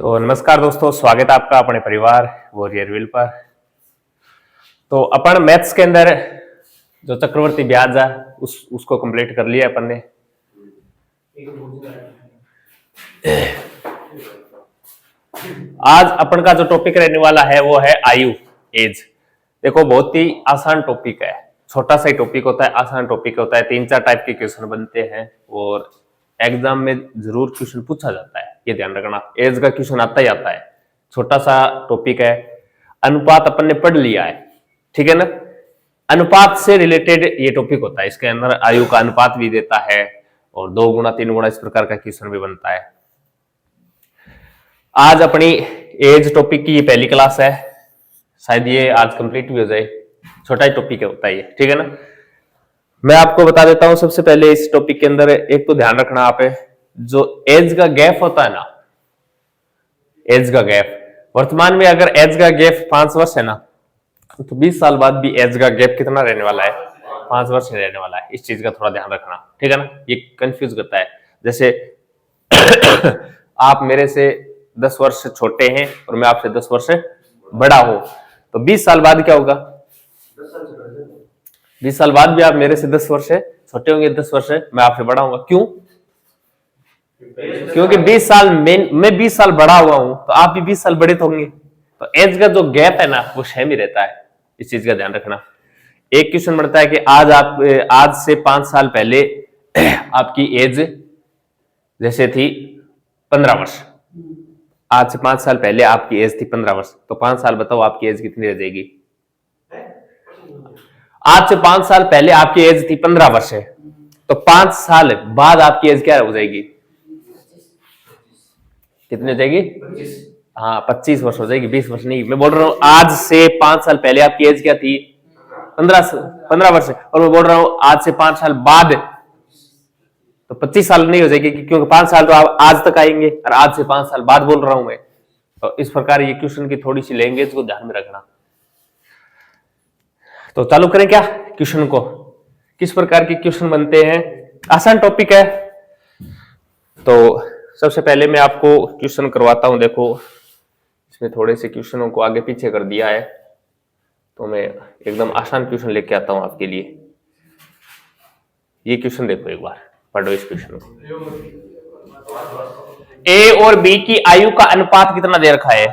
तो नमस्कार दोस्तों, स्वागत है आपका अपने परिवार वॉरियर व्हील पर। तो अपन मैथ्स के अंदर जो चक्रवर्ती ब्याज है उसको कंप्लीट कर लिया अपन ने। आज अपन का जो टॉपिक रहने वाला है वो है आयु, एज। देखो, बहुत ही आसान टॉपिक है, छोटा सा ही टॉपिक होता है, आसान टॉपिक होता है। 3-4 टाइप के क्वेश्चन बनते हैं और एग्जाम में जरूर क्वेश्चन पूछा जाता है, ये ध्यान रखना। एज का क्वेश्चन आता ही आता है, छोटा सा टॉपिक है। अनुपात अपन ने पढ़ लिया है, ठीक है ना। अनुपात से रिलेटेड ये टॉपिक होता है, इसके अंदर आयु का अनुपात भी देता है और 2 गुना 3 गुना इस प्रकार का क्वेश्चन भी बनता है। आज अपनी एज टॉपिक की ये पहली क्लास है, शायद ये आज कंप्लीट भी हो जाए। छोटा ही टॉपिक होता है ये, ठीक है ना। मैं आपको बता देता हूं सबसे पहले इस टॉपिक के अंदर एक तो ध्यान रखना आप, जो एज का गैप होता है ना, एज का गैप, वर्तमान में अगर एज का गैप 5 वर्ष है ना, तो 20 साल बाद भी एज का गैप कितना रहने वाला है? 5 वर्ष रहने वाला है। इस चीज का थोड़ा ध्यान रखना, ठीक है ना। ये कंफ्यूज करता है। जैसे आप मेरे से 10 वर्ष छोटे हैं और मैं आपसे 10 वर्ष बड़ा हूं, तो 20 साल बाद क्या होगा? 20 साल बाद भी आप मेरे से 10 वर्ष छोटे होंगे, 10 वर्ष मैं आपसे बड़ा होऊंगा। क्यों? क्योंकि 20 साल मैं 20 साल बड़ा हुआ हूं, तो आप भी 20 साल बड़े तो होंगे। तो एज का जो गैप है ना, वो सेम ही रहता है। इस चीज का ध्यान रखना। एक क्वेश्चन बनता है कि आज से 5 साल पहले आपकी एज जैसे थी 15 वर्ष। आज से 5 साल पहले आपकी एज थी 15 वर्ष, तो 5 साल बताओ आपकी एज कितनी रह जाएगी? आज से 5 साल पहले आपकी एज थी 15 वर्ष है, तो 5 साल बाद आपकी एज क्या हो जाएगी? कितनी हो जाएगी? 25 वर्ष हो जाएगी, 20 वर्ष नहीं। मैं बोल रहा हूं आज से 5 साल पहले आपकी एज क्या थी? 15 वर्ष। और मैं बोल रहा हूं आज से 5 साल बाद, तो 25 साल नहीं हो जाएगी, क्योंकि 5 साल तो आप आज तक आएंगे और आज से 5 साल बाद बोल रहा हूं मैं। तो इस प्रकार ये क्वेश्चन की थोड़ी सी लैंग्वेज को ध्यान में रखना। तो चालू करें क्या क्वेश्चन को? किस प्रकार के क्वेश्चन बनते हैं? आसान टॉपिक है। तो सबसे पहले मैं आपको क्वेश्चन करवाता हूं। देखो, इसमें थोड़े से क्वेश्चनों को आगे पीछे कर दिया है, तो मैं एकदम आसान क्वेश्चन लेके आता हूं आपके लिए। ये क्वेश्चन देखो, एक बार पढ़ो इस क्वेश्चन को। ए और बी की आयु का अनुपात कितना दे रखा है?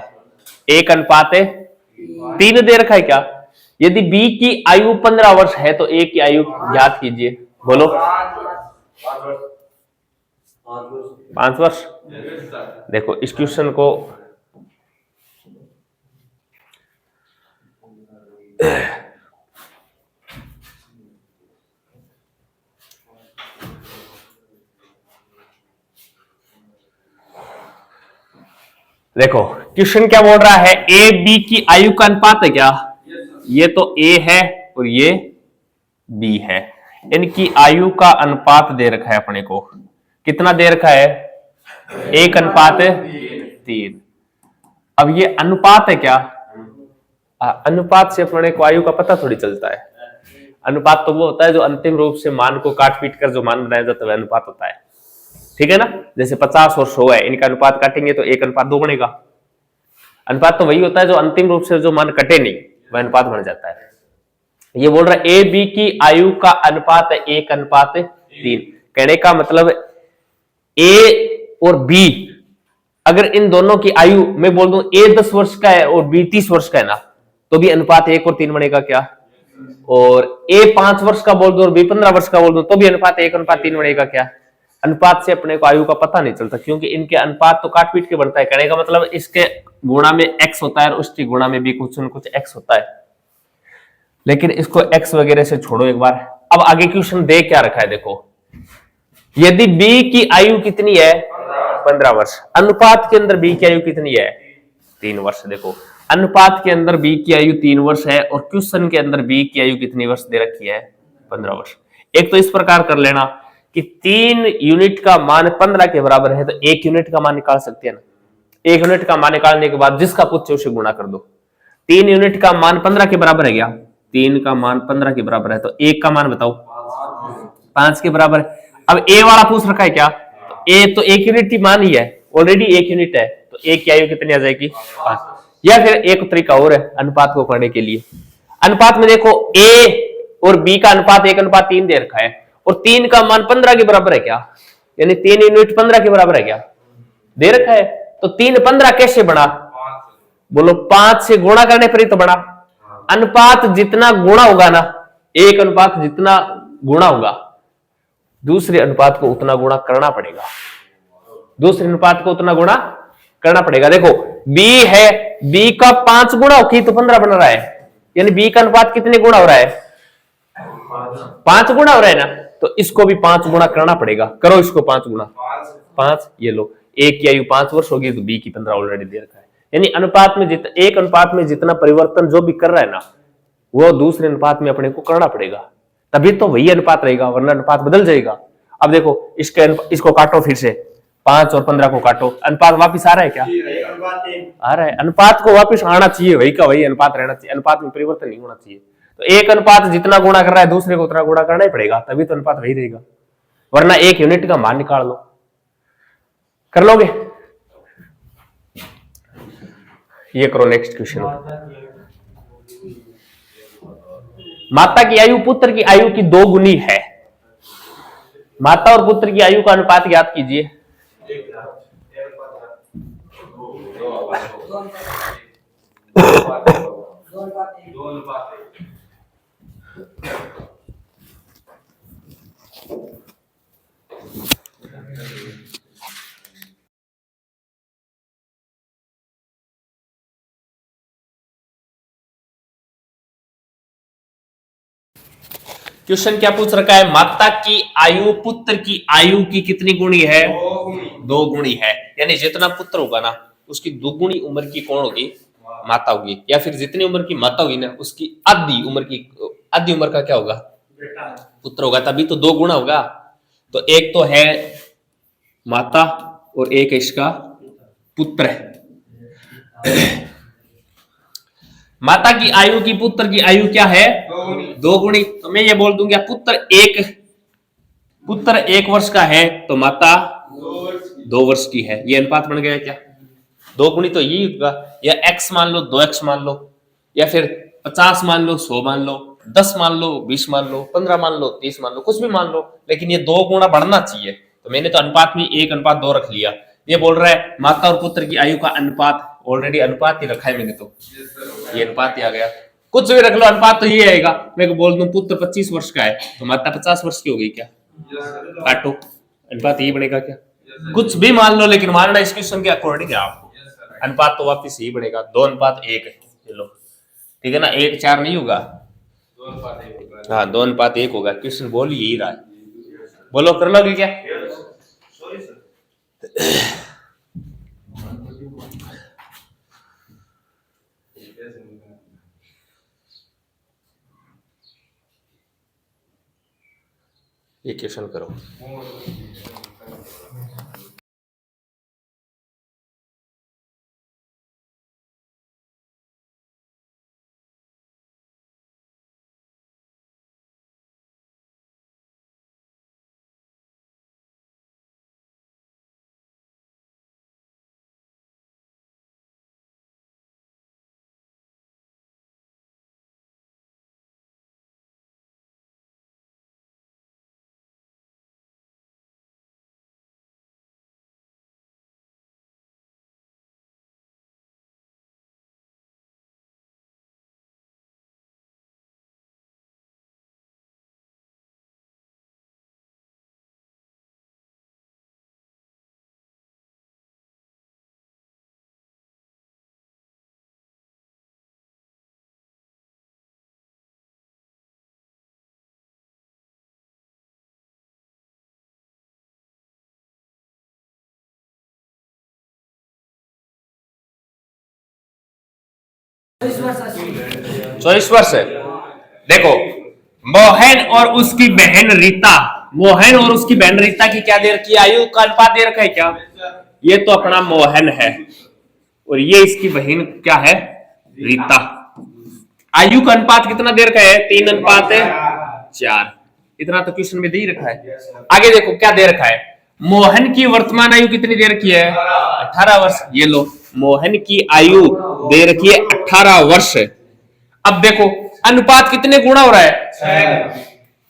1:3 दे रखा है क्या? यदि बी की आयु 15 वर्ष है तो ए की आयु ज्ञात कीजिए। बोलो। 5 वर्ष। देखो इस क्वेश्चन को देखो, क्वेश्चन क्या बोल रहा है? ए बी की आयु का अनुपात है क्या? ये तो ए है और ये बी है। इनकी आयु का अनुपात दे रखा है अपने को। कितना दे रखा है? 1:3। अब ये अनुपात है क्या? अनुपात से अपने को आयु का पता थोड़ी चलता है। अनुपात तो वो होता है जो अंतिम रूप से मान को काट पीट कर जो मान बनाया जाता है, अनुपात होता है, ठीक है ना। जैसे 50 और 100 है, इनका अनुपात काटेंगे तो 1:2 बनेगा। अनुपात तो वही होता है जो अंतिम रूप से जो मान कटे नहीं, वह अनुपात बन जाता है। ये बोल रहा है ए बी की आयु का अनुपात है 1:3। कहने का मतलब ए और बी, अगर इन दोनों की आयु मैं बोल दूं ए 10 वर्ष का है और बी 30 वर्ष का है ना, तो भी अनुपात 1:3 बनेगा क्या? और ए 5 वर्ष का बोल दो और बी 15 वर्ष का बोल दो, तो भी अनुपात 1:3 बनेगा क्या? अनुपात से अपने को आयु का पता नहीं चलता, क्योंकि इनके अनुपात तो काट पीट के बनता है। कहने का मतलब इसके गुणा में x होता है और उसकी गुणा में भी कुछ न कुछ x होता है। लेकिन इसको x वगैरह से छोड़ो एक बार। अब आगे क्वेश्चन दे क्या रखा है? देखो, यदि b की आयु कितनी है? 15 वर्ष। अनुपात के अंदर b की आयु कितनी है? 3 वर्ष। देखो, अनुपात के अंदर b की आयु 3 वर्ष है और क्वेश्चन के अंदर b की आयु कितनी वर्ष दे रखी है? 15 वर्ष। एक तो इस प्रकार कर लेना कि 3 यूनिट का मान 15 के बराबर है, तो 1 यूनिट का मान निकाल सकते हैं ना। 1 यूनिट का मान निकालने के बाद जिसका पूछे उसे गुणा कर दो। 3 यूनिट का मान 15 के बराबर है क्या? 3 का मान 15 के बराबर है, तो 1 का मान बताओ। 5 के बराबर है। अब ए वाला पूछ रखा है क्या, तो ए तो 1 यूनिट ही मान ही है, ऑलरेडी 1 यूनिट है, तो ए की आयु कितनी आ जाएगी 5। या फिर एक तरीका और है अनुपात को करने के लिए। अनुपात में देखो ए और बी का अनुपात 1:3 दे रखा है, और 3 का मान 15 के बराबर है क्या, यानी 3 यूनिट 15 के बराबर है क्या, दे रखा है। तो 3 15 कैसे बना, बोलो 5 से गुणा करने पर ही तो बना। अनुपात जितना गुणा होगा ना, एक अनुपात जितना गुणा होगा दूसरे अनुपात को उतना गुणा करना पड़ेगा, दूसरे अनुपात को उतना गुणा करना पड़ेगा। देखो b है, b का 5 गुणा होगी तो 15 बन रहा है, यानी b का अनुपात कितने गुणा हो रहा है, 5 गुणा हो रहा है ना, तो इसको भी 5 गुणा करना पड़ेगा। करो इसको 5 गुणा 5, ये लो, a की आयु 5 वर्ष होगी तो b की 15 ऑलरेडी दे रखा है। यानी अनुपात में एक अनुपात में जितना परिवर्तन जो भी कर रहा है ना, वो दूसरे अनुपात में अपने को करना पड़ेगा, तभी तो वही अनुपात रहेगा, वरना अनुपात बदल जाएगा। अब देखो इसको काटो, फिर से 5 और 15 को काटो, अनुपात वापिस आ रहा है क्या, आ रहा है। अनुपात को वापिस आना चाहिए, वही का वही अनुपात रहना चाहिए, अनुपात में परिवर्तन नहीं होना चाहिए। तो एक अनुपात जितना गुणा कर रहा है दूसरे को उतना गुणा करना ही पड़ेगा, तभी तो अनुपात वही रहेगा, वरना 1 यूनिट का मान निकाल लो। कर लोगे, ये करो नेक्स्ट क्वेश्चन। माता की आयु पुत्र की आयु की 2 गुनी है, माता और पुत्र की आयु का अनुपात ज्ञात कीजिए। क्वेश्चन क्या पूछ रखा है, माता की आयु पुत्र की आयु की कितनी गुणी है, 2 गुणी है। यानी जितना पुत्र होगा ना उसकी 2 गुणी उम्र की कौन होगी, माता होगी, या फिर जितनी उम्र की माता होगी ना उसकी आधी उम्र का क्या होगा, पुत्र होगा, तभी तो 2 गुणा होगा। तो एक तो है माता और एक इसका पुत्र है। माता की आयु की पुत्र की आयु क्या है, 2 गुणी। तो मैं ये बोल दूंगा पुत्र 1 वर्ष का है तो माता 2 वर्ष की है। ये अनुपात बन गया क्या, 2 गुणी तो यही होगा। या x मान लो, 2x मान लो, या फिर 50 मान लो, 100 मान लो, 10 मान लो, 20 मान लो, 15 मान लो, 30 मान लो, कुछ भी मान लो, लेकिन ये 2 गुणा बढ़ना चाहिए। तो मैंने तो अनुपात में 1:2 रख लिया। ये बोल रहा है माता और पुत्र की आयु का अनुपात, ऑलरेडी अनुपात ही रखा है मैंने, तो ये अनुपात ही आ गया। कुछ भी रख लो, अनुपात तो ये आएगा। मैं को बोल दूं पुत्र 25 वर्ष का है तो माता 50 वर्ष की हो गई क्या, काटो, अनुपात यही बनेगा क्या, कुछ भी मान लो, लेकिन मानना इस क्वेश्चन के अकॉर्डिंग है आपको, अनुपात तो वापिस यही बनेगा, 2:1 है। चलो ठीक है ना, 1:4 नहीं होगा, हाँ 2:1 होगा। क्वेश्चन बोल यही रहा है, बोलो कर लोगे क्या। ये क्वेश्चन करो। चौबीस वर्ष है। देखो मोहन और उसकी बहन रीता, मोहन और उसकी बहन रीता की क्या दे रखी है, आयु का अनुपात दे रखा है क्या, ये तो अपना मोहन है और ये इसकी बहन क्या है, रीता। आयु का अनुपात कितना दे रखा है, 3:4। इतना तो क्वेश्चन में दे ही रखा है। आगे देखो क्या दे रखा है, मोहन की वर्तमान आयु कितनी दे रखी है, 18 वर्ष। ये लो, मोहन की आयु दे रखी है 18 वर्ष। अब देखो अनुपात कितने गुणा हो रहा है,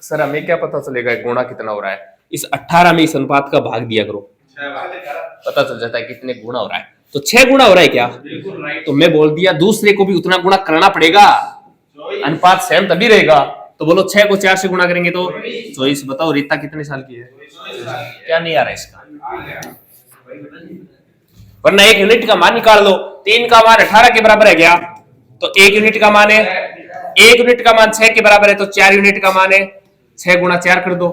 सर हमें क्या पता चलेगा गुणा कितना हो रहा है, इस 18 में इस अनुपात का भाग दिया करो, पता चल जाता है कितने गुणा हो रहा है। तो 6 गुणा हो रहा है क्या, तो मैं बोल दिया दूसरे को भी उतना गुणा करना पड़ेगा, अनुपात सेम तभी रहेगा। तो बोलो 6 को 4 से गुणा करेंगे तो 24। बताओ रीता कितने साल की है, क्या नहीं आ रहा है इसका, वरना 1 यूनिट का मान निकाल लो। 3 का मान 18 के बराबर है क्या, तो 1 यूनिट का मान है, 1 यूनिट का मान 6 के बराबर है, तो 4 यूनिट का मान है, 6 गुणा 4 कर दो,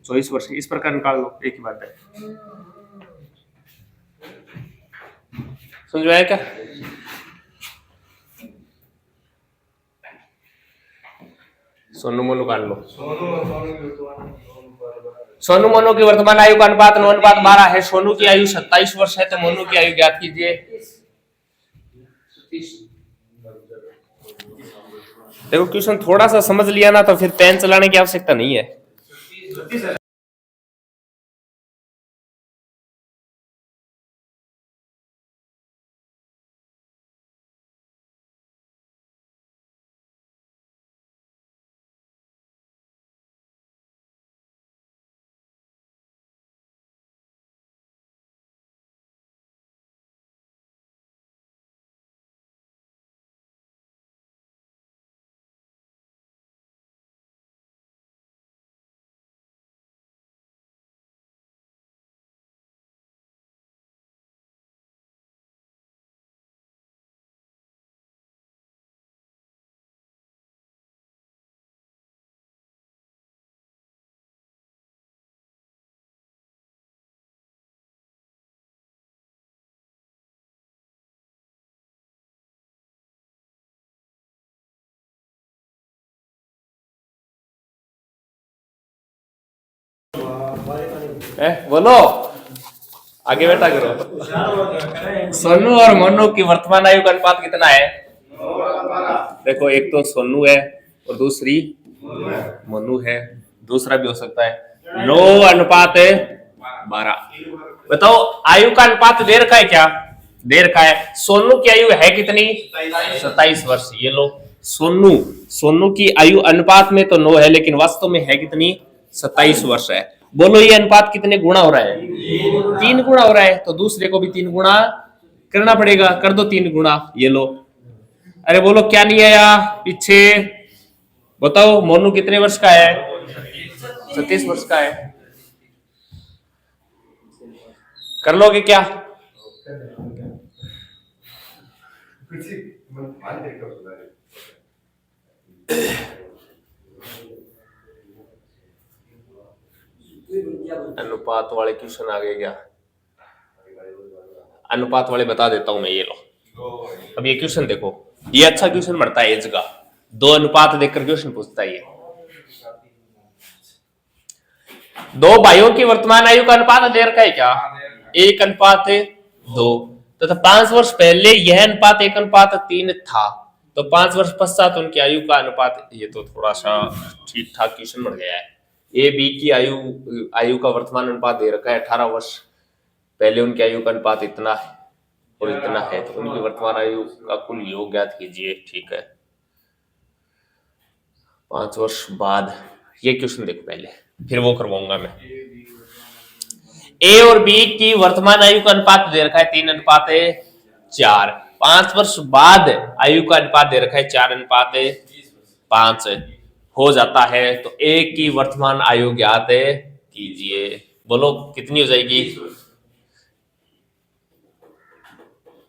24 वर्ष। इस प्रकार निकाल लो, एक ही बात है। समझ में आया क्या, सोनू मोनू काट लो। सोनू मोनू की वर्तमान आयु का अनुपात 9:12 है। सोनू की आयु 27 वर्ष है, तो मोनू की आयु ज्ञात कीजिए। देखो क्वेश्चन थोड़ा सा समझ लिया ना तो फिर पेन चलाने की आवश्यकता नहीं है। बोलो आगे बेटा करो। सोनू और मोनू की वर्तमान आयु का अनुपात कितना है, देखो एक तो सोनू है और दूसरी मोनू है, दूसरा भी हो सकता है। 9:12। बताओ आयु का अनुपात दे रखा है क्या, दे रखा है। सोनू की आयु है कितनी, 27 वर्ष। ये लो, सोनू की आयु अनुपात में तो 9 है, लेकिन वास्तव में है कितनी, 27 वर्ष है। बोलो ये अनुपात कितने गुणा हो रहा है, 3 गुणा हो रहा है, तो दूसरे को भी 3 गुणा करना पड़ेगा, कर दो 3 गुणा। ये लो, अरे बोलो क्या नहीं आया पीछे, बताओ मोनू कितने वर्ष का है, 37 वर्ष का है। कर लोगे क्या, अनुपात वाले क्वेश्चन आ गए क्या, अनुपात वाले बता देता हूं मैं। ये लो, अब ये क्वेश्चन देखो, ये अच्छा क्वेश्चन बढ़ता है एज का, 2 अनुपात देखकर क्वेश्चन पूछता है। ये 2 भाइयों की वर्तमान आयु का अनुपात दे रखा है क्या, 1:2। तो 5 वर्ष पहले यह अनुपात 1:3 था, तो 5 वर्ष पश्चात उनकी आयु का अनुपात, ये तो थोड़ा सा ठीक ठाक क्वेश्चन बढ़ गया है। ए बी की आयु का वर्तमान अनुपात दे रखा है 18 वर्ष पहले उनकी आयु का अनुपात इतना है और इतना है, तो उनकी वर्तमान आयु का कुल योग ज्ञात कीजिए। ठीक है, 5 वर्ष बाद ये क्वेश्चन देखो पहले, फिर वो करवाऊंगा मैं। ए और बी की वर्तमान आयु का अनुपात दे रखा है 3:4। 5 वर्ष बाद आयु का अनुपात दे रखा है 4:5 हो जाता है, तो ए की वर्तमान आयु ज्ञात कीजिए। बोलो कितनी हो जाएगी,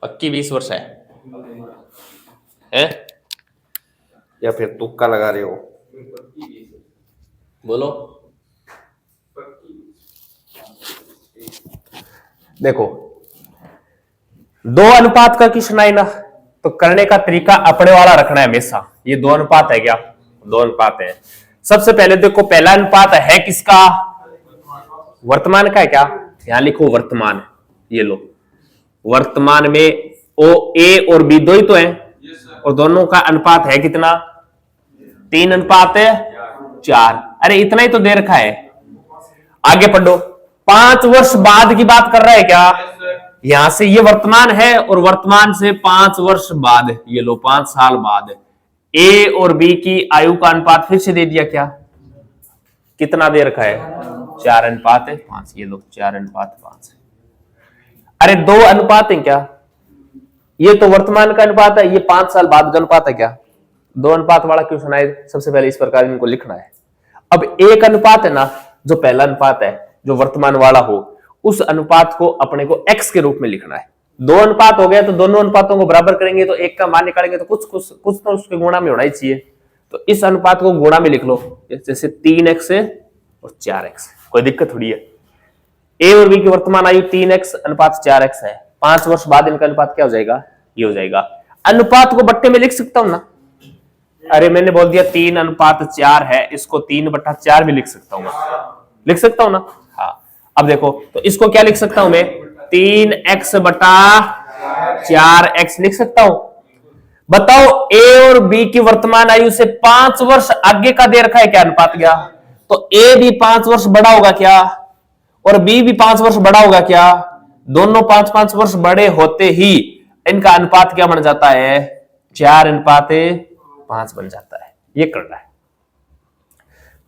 पक्की 20 वर्ष है या फिर तुक्का लगा रहे हो, बोलो। देखो 2 अनुपात का क्वेश्चन आए ना, तो करने का तरीका अपने वाला रखना है हमेशा। ये 2 अनुपात है क्या, 2 अनुपात है। सबसे पहले देखो पहला अनुपात है किसका, वर्तमान का है क्या, यहां लिखो वर्तमान। ये लो, वर्तमान में ओ ए और बी 2 ही तो है, और दोनों का अनुपात है कितना, 3:4। अरे इतना ही तो दे रखा है। आगे पढ़ो, 5 वर्ष बाद की बात कर रहा है क्या? यहां से ये वर्तमान है और वर्तमान से 5 वर्ष बाद, ये लो 5 साल बाद ए और बी की आयु का अनुपात फिर से दे दिया क्या? कितना दे रखा है? 4:5। ये लो 4:5। अरे 2 अनुपात है क्या? ये तो वर्तमान का अनुपात है, ये 5 साल बाद का अनुपात है क्या? 2 अनुपात वाला क्वेश्चन आए, सबसे पहले इस प्रकार इनको लिखना है। अब एक अनुपात है ना, जो पहला अनुपात है जो वर्तमान वाला हो, उस अनुपात को अपने को x के रूप में लिखना है। 2 अनुपात हो गया तो दोनों अनुपातों को बराबर करेंगे तो एक का मान निकालेंगे तो कुछ तो उसके गुणा में होना ही चाहिए। तो इस अनुपात को गुणा में लिख लो, जैसे 3x और 4x। कोई दिक्कत थोड़ी है। ए और बी की वर्तमान आयु 3x/4x है। 5 वर्ष बाद इनका अनुपात क्या हो जाएगा? ये हो जाएगा। अनुपात को बट्टे में लिख सकता हूं ना? अरे मैंने बोल दिया 3:4 है, इसको 3/4 भी लिख सकता हूं, लिख सकता हूं ना? हाँ। अब देखो, तो इसको क्या लिख सकता हूं मैं? 3x/4x लिख सकता हूं। बताओ ए और बी की वर्तमान आयु से 5 वर्ष आगे का दे रखा है क्या अनुपात? क्या तो ए भी 5 वर्ष बड़ा होगा क्या? और बी भी 5 वर्ष बड़ा होगा क्या? दोनों 5-5 वर्ष बड़े होते ही इनका अनुपात क्या बन जाता है? 4:5 बन जाता है। ये करना है।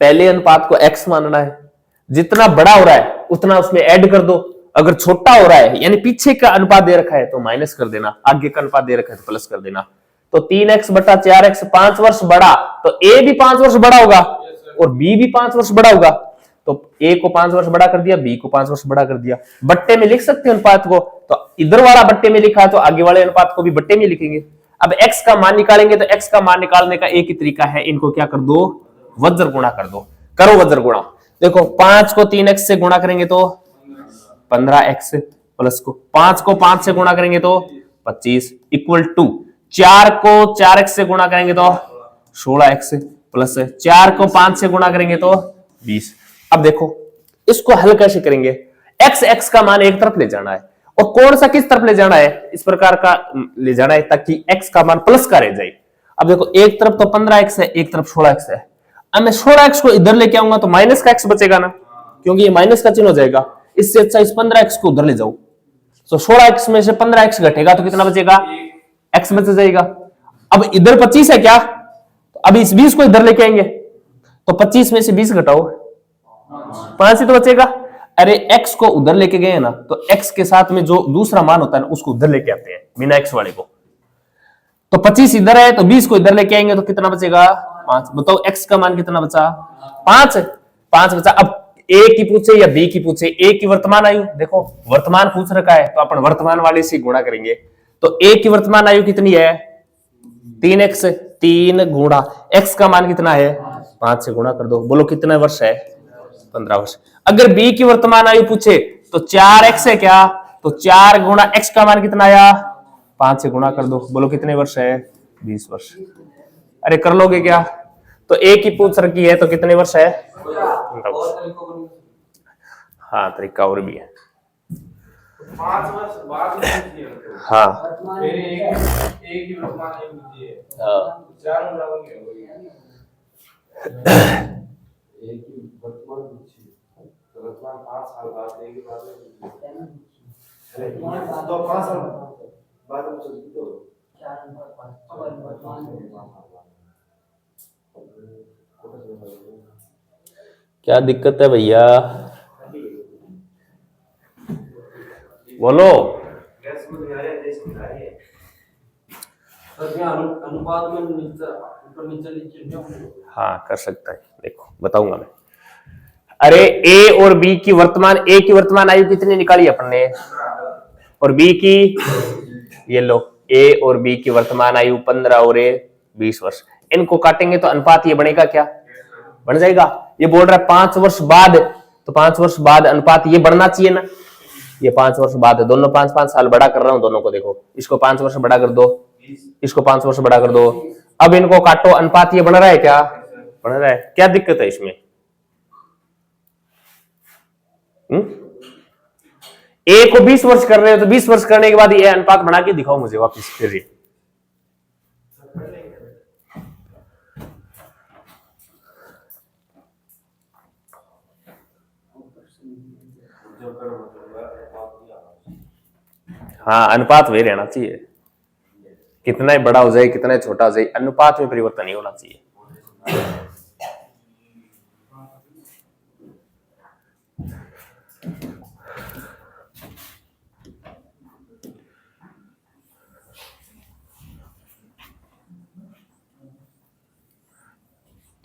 पहले अनुपात को x मानना है, जितना बड़ा हो रहा है उतना उसमें ऐड कर दो। अगर छोटा हो रहा है यानी पीछे का अनुपात दे रखा है तो माइनस कर देना, आगे का अनुपात दे रखा है तो प्लस कर देना। तो 3x/4x 5 वर्ष बड़ा, तो a भी 5 वर्ष बड़ा होगा और b भी 5 वर्ष बड़ा होगा। तो a को 5 वर्ष बड़ा कर दिया, b को 5 वर्ष बड़ा कर दिया। बट्टे में लिख सकते हैं अनुपात को, तो इधर वाला बट्टे में लिखा है तो आगे वाले अनुपात को भी बट्टे में लिखेंगे। अब x का मान निकालेंगे तो x का मान निकालने का एक ही तरीका है, इनको क्या कर दो? वज्र गुणा कर दो। करो वज्र गुणा। देखो 5 को 3x से गुणा करेंगे तो 15x, प्लस को 5 को 5 से गुणा करेंगे तो 25 इक्वल टू 4 को 4x से गुणा करेंगे तो 16x, प्लस 4 को 5 से गुणा करेंगे तो 20। अब देखो इसको हल कैसे करेंगे? x का मान एक तरफ ले जाना है और कौन सा किस तरफ ले जाना है? इस प्रकार का ले जाना है ताकि x का मान प्लस का रह जाए। अब देखो एक तरफ तो 15x है, एक तरफ 16x है। अब मैं 16x को इधर लेके आऊंगा तो माइनस का x बचेगा ना, क्योंकि ये माइनस का चिन्ह हो जाएगा। इससे अच्छा इस 15x को उधर ले जाओ, तो 16x में से 15x घटेगा तो कितना बचेगा? x बच जाएगा। अब इधर 25 है क्या? तो अब इस 20 को इधर लेके आएंगे तो 25 में से 20 घटाओ, 5 ही तो बचेगा। अरे x को उधर लेके गए ना, तो x के साथ में जो दूसरा मान होता है ना उसको उधर लेके आते हैं बिना x वाले को। तो 25 इधर है तो 20 को इधर लेके आएंगे तो कितना बचेगा? 5। बताओ x का मान कितना बचा? 5 बचा। अब a की पूछे या b की पूछे, a की वर्तमान आयु, देखो वर्तमान पूछ रखा है तो अपन वर्तमान वाले से गुणा करेंगे। तो a की वर्तमान आयु कितनी है? 3x, 3 गुणा x का मान कितना है? 5 से गुणा कर दो। बोलो कितने वर्ष है? 15 वर्ष। अगर b की वर्तमान आयु पूछे तो 4x है क्या? तो 4 गुणा x का मान कितना आया? 5 से गुणा कर दो। बोलो कितने वर्ष है? 20 वर्ष। अरे कर लोगे क्या? तो a की पूछ रखी है तो कितने वर्ष है? 15 वर्ष। हाँ तरीका और भी है। 5 वर्ष बाद हाँ एक ही वर्तमान आयु होती है। चार बराबर क्या होगी? एक ही वर्तमान पूछी तो वर्तमान 5 साल बाद एक ही बात है। अरे तो 5 साल बाद में चलती तो 4 वर्तमान क्या दिक्कत है भैया? बोलो। अनुपात में ऊपर नीचे लिखिए। हाँ कर सकता है, देखो बताऊंगा मैं। अरे a और b की वर्तमान, a की वर्तमान आयु कितनी निकाली अपन ने? और b की, ये लो a और b की वर्तमान आयु 15 और 20 वर्ष। इनको काटेंगे तो अनुपात ये बनेगा क्या? बन जाएगा। ये बोल रहा है 5 वर्ष बाद, तो 5 वर्ष बाद अनुपात ये बढ़ना चाहिए ना। ये 5 वर्ष बाद है, दोनों 5-5 साल बड़ा कर रहा हूं दोनों को। देखो इसको 5 वर्ष बड़ा कर दो, इसको 5 वर्ष बड़ा कर दो। अब इनको काटो, अनुपात ये बन रहा है क्या? बन रहा है। क्या दिक्कत है इसमें? ए को 20 वर्ष कर रहे हो तो 20 वर्ष करने के बाद ये अनुपात बना के दिखाओ मुझे वापस फिर। ये . 5 वर्ष बाद 5 वर्ष बाद अनुपात ये बन रहा है क्या? बन रहा है। क्या दिक्कत है इसमें? ए को 20 वर्ष कर रहे हो तो 20 वर्ष करने के बाद ये अनुपात बना के दिखाओ मुझे वापस फिर। ये . जो कर मतलब है बात नहीं आना। हाँ, अनुपात वही रहना चाहिए, कितना ही बड़ा हो जाए कितना ही छोटा हो जाए, अनुपात में परिवर्तन नहीं होना चाहिए।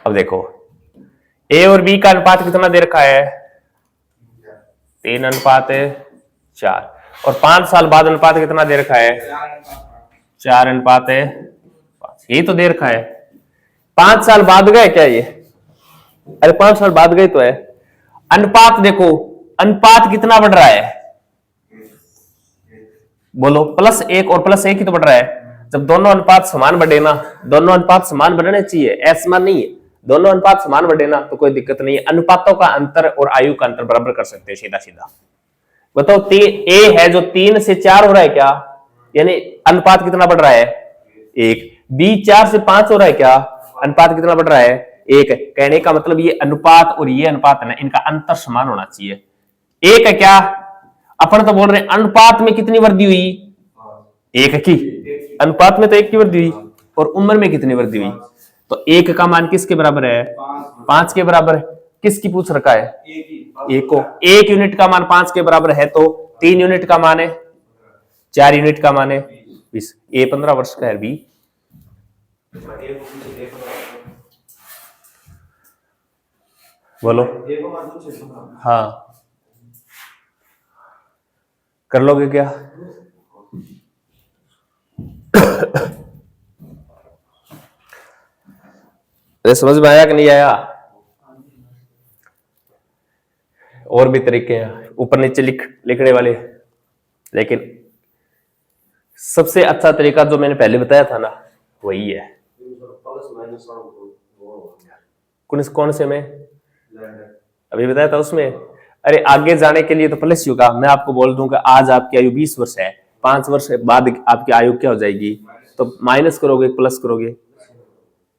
अब देखो ए और बी का अनुपात कितना दे रखा है, 3:4, और 5 साल बाद अनुपात कितना दे रखा है, 4:5। ये तो दे रखा है। 5 साल बाद गए क्या ये, अरे 5 साल बाद गए तो है। अनुपात देखो, अनुपात कितना बढ़ रहा है, बोलो +1 और +1 ही तो बढ़ रहा है। जब दोनों अनुपात समान बढ़े ना, दोनों अनुपात समान बढ़ने चाहिए, असमान नहीं है, दोनों अनुपात समान बढ़े ना तो कोई दिक्कत नहीं है। अनुपातों का अंतर और आयु का अंतर बराबर कर सकते हैं सीधा सीधा। बताओ ए है जो 3 से 4 हो रहा है क्या, यानी अनुपात कितना बढ़ रहा है, 1। बी 4 से 5 हो रहा है क्या, अनुपात कितना बढ़ रहा है, 1। कहने का मतलब ये अनुपात और ये अनुपात है ना, इनका अंतर समान होना चाहिए। 1 है क्या, अपन तो बोल रहे हैं अनुपात में कितनी वृद्धि हुई, 1 की, अनुपात में तो 1 की वृद्धि हुई, और उम्र में कितनी वृद्धि हुई, तो 1 का मान किसके बराबर है, 5 के बराबर। किसकी पूछ रखा है, 1 को। 1 यूनिट का मान 5 के बराबर है तो 3 यूनिट का मान है, 4 यूनिट का मान है 20। ए 15 वर्ष का है, बी बोलो। हाँ, कर लोगे क्या, अरे समझ में आया कि नहीं आया। और भी तरीके हैं ऊपर नीचे लिखने वाले, लेकिन सबसे अच्छा तरीका जो मैंने पहले बताया था ना वही है। कौन से में अभी बताया था उसमें, अरे आगे जाने के लिए तो प्लस होगा। मैं आपको बोल दूंगा आज आपकी आयु 20 वर्ष है, 5 वर्ष बाद आपकी आयु क्या हो जाएगी, तो माइनस करोगे प्लस करोगे।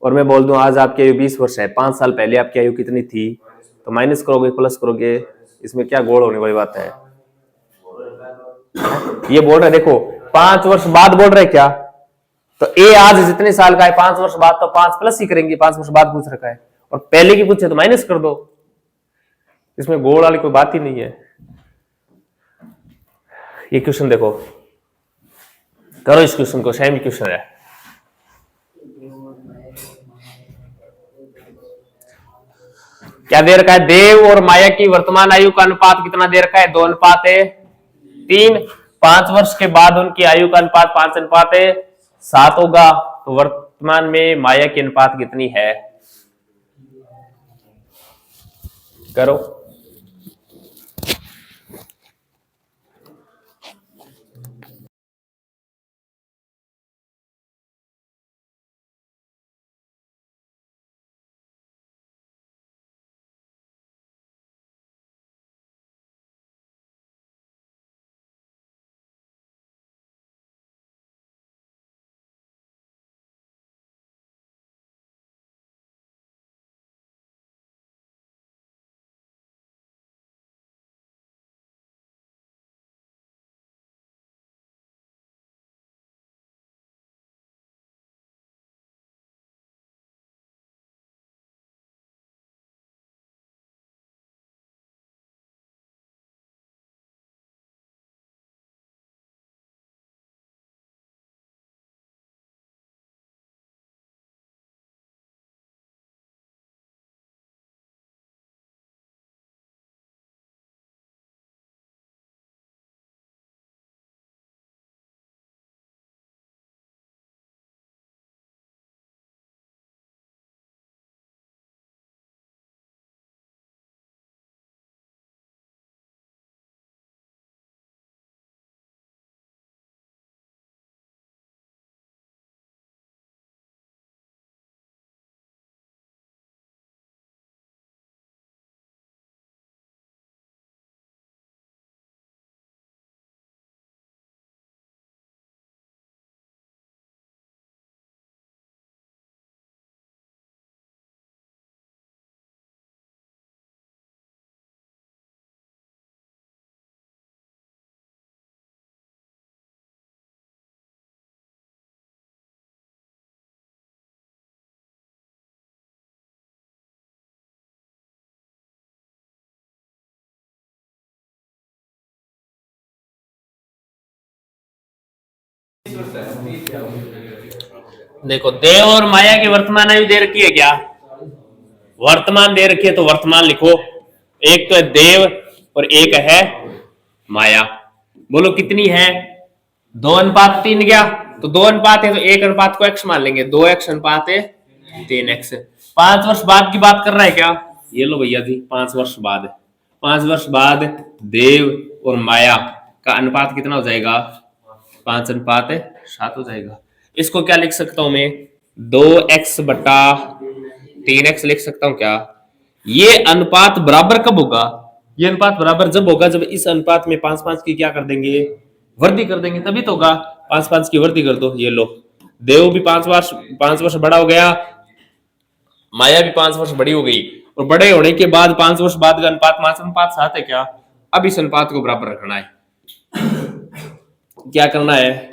और मैं बोल दूं आज आपकी आयु 20 वर्ष है, 5 साल पहले आपकी आयु कितनी थी, तो माइनस करोगे प्लस करोगे, इसमें क्या गोल होने वाली बात है। ये बोल रहे देखो 5 वर्ष बाद बोल रहे क्या, तो ए आज जितने साल का है 5 वर्ष बाद तो 5 प्लस ही करेंगे, 5 वर्ष बाद पूछ रखा है, और पहले की पूछे तो माइनस कर दो, इसमें गोल वाली कोई बात ही नहीं है। ये क्वेश्चन देखो, करो इस क्वेश्चन को, सेम क्वेश्चन है। क्या दे रखा है, देव और माया की वर्तमान आयु का अनुपात कितना दे रखा है, 2:3। 5 वर्ष के बाद उनकी आयु का अनुपात 5:7 होगा, तो वर्तमान में माया की अनुपात कितनी है, करो। देखो देव और माया की वर्तमान आयु दे रखी है क्या? वर्तमान दे रखी है तो वर्तमान लिखो। एक तो है देव और एक है माया। बोलो कितनी है? 2:3 गया। तो 2 अनुपात है तो 1 अनुपात को x मान लेंगे। 2x अनुपात है 3x। 5 वर्ष बाद की बात कर रहा है क्या? ये लो भैया जी, 5 वर्ष बाद। 5 वर्ष बाद देव और माया का अनुपात कितना हो जाएगा? 5:7 हो जाएगा। इसको क्या लिख सकता हूं मैं? 2x/3x लिख सकता हूं क्या? ये अनुपात बराबर कब होगा? ये अनुपात बराबर जब होगा जब इस अनुपात में 5-5 की क्या कर देंगे? वृद्धि कर देंगे, तभी तो होगा। 5-5 की वृद्धि कर दो। ये लो, देव भी 5 वर्ष बड़ा हो गया, माया भी 5 वर्ष बड़ी हो गई। और बड़े होने के बाद 5 वर्ष बाद का अनुपात 5:7 है क्या? अब इस अनुपात को बराबर रखना है। क्या करना है?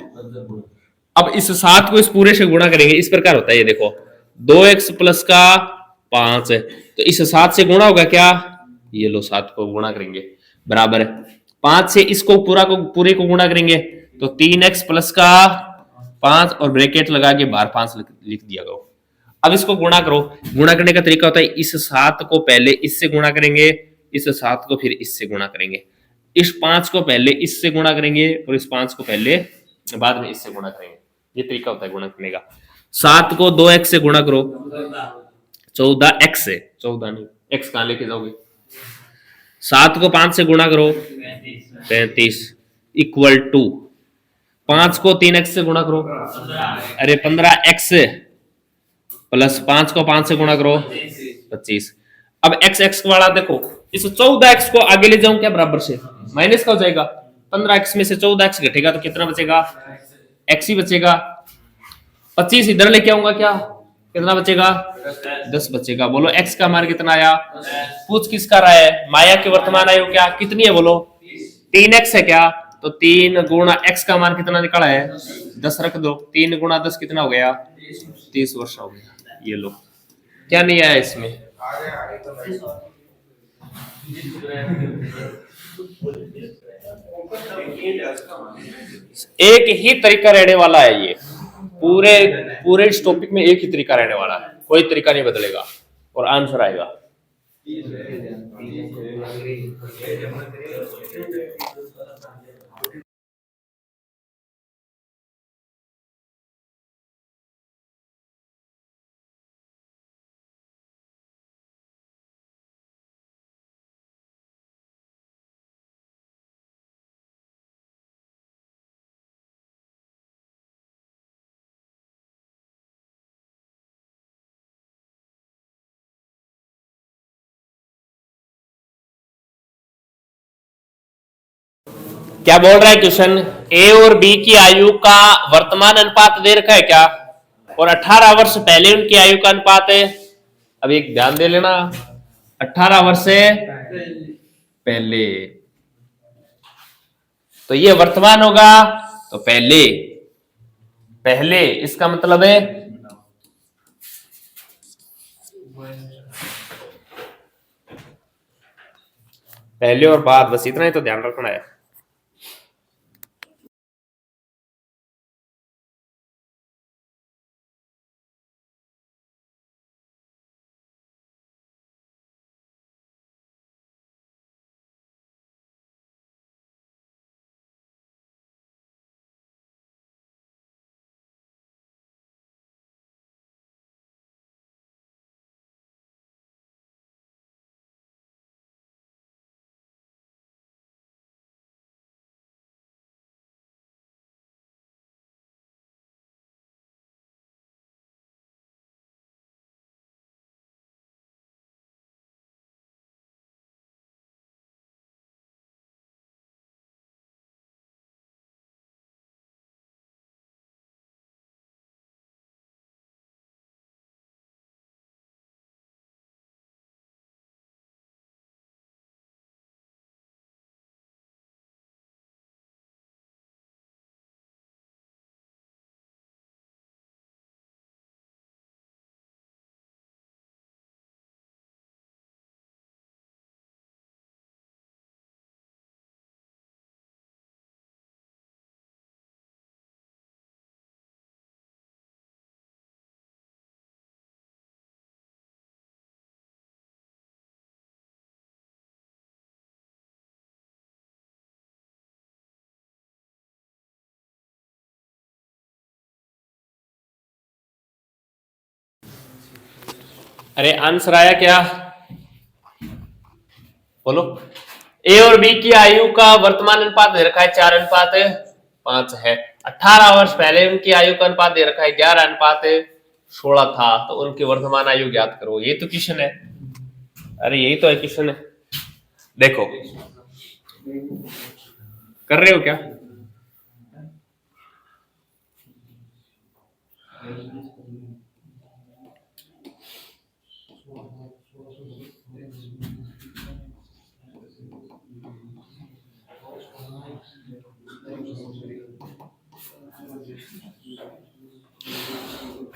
अब इस 7 को इस पूरे से गुणा करेंगे। इस प्रकार होता है, ये देखो 2x प्लस का 5 है तो इस 7 से गुणा होगा क्या? ये लो 7 को गुणा करेंगे बराबर 5 से इसको पूरे को गुणा करेंगे तो 3x प्लस का 5 और ब्रैकेट लगा के बाहर 5 लिख दिया करो। अब इसको गुणा करो। गुणा करने का तरीका होता है इस 7 को पहले इससे गुणा करेंगे, इस 7 को फिर इससे गुणा करेंगे, इस 5 को पहले इससे गुणा करेंगे और इस 5 को पहले बाद में इससे गुणा करेंगे। ये तरीका होता है गुणा करने का। 7 को 2x से गुणा करो, 14x से, 14 नहीं, x कहां लेके जाओगे? 7 को 5 से गुणा करो 35 इक्वल टू 5 को 3x से गुणा करो, अरे 15x प्लस 5 को 5 से गुणा करो 25। अब x वाला देखो, इस 14x को आगे ले जाऊं क्या? बराबर से माइनस का हो जाएगा। 15x में से 14x घटेगा तो कितना बचेगा? x ही बचेगा। 25 इधर लेके आऊंगा क्या? कितना बचेगा? 10 बचेगा। बोलो x का मान कितना आया? पूछ किसका रहा है? माया की वर्तमान आयु क्या कितनी है? बोलो 3x है क्या? तो 3 गुणा x का मान कितना निकला है? 10 रख दो। 3 गुणा 10 कितना हो गया? 30 वर्ष हो गया। ये लो, क्या नहीं आया इसमें? एक ही तरीका रहने वाला है ये, पूरे पूरे इस टॉपिक में एक ही तरीका रहने वाला है, कोई तरीका नहीं बदलेगा और आंसर आएगा। क्या बोल रहा है क्वेश्चन? ए और बी की आयु का वर्तमान अनुपात दे रखा है क्या? और 18 वर्ष पहले उनकी आयु का अनुपात है। अब एक ध्यान दे लेना, 18 वर्ष से पहले तो ये वर्तमान होगा तो पहले, पहले इसका मतलब है पहले और बाद, बस इतना ही तो ध्यान रखना है। अरे आंसर आया क्या, बोलो। ए और बी की आयु का वर्तमान अनुपात दे रखा है 4:5 है। 18 वर्ष पहले उनकी आयु का अनुपात दे रखा है 11:16 था, तो उनकी वर्तमान आयु ज्ञात करो। ये तो क्वेश्चन है, अरे यही तो है क्वेश्चन है। देखो कर रहे हो क्या,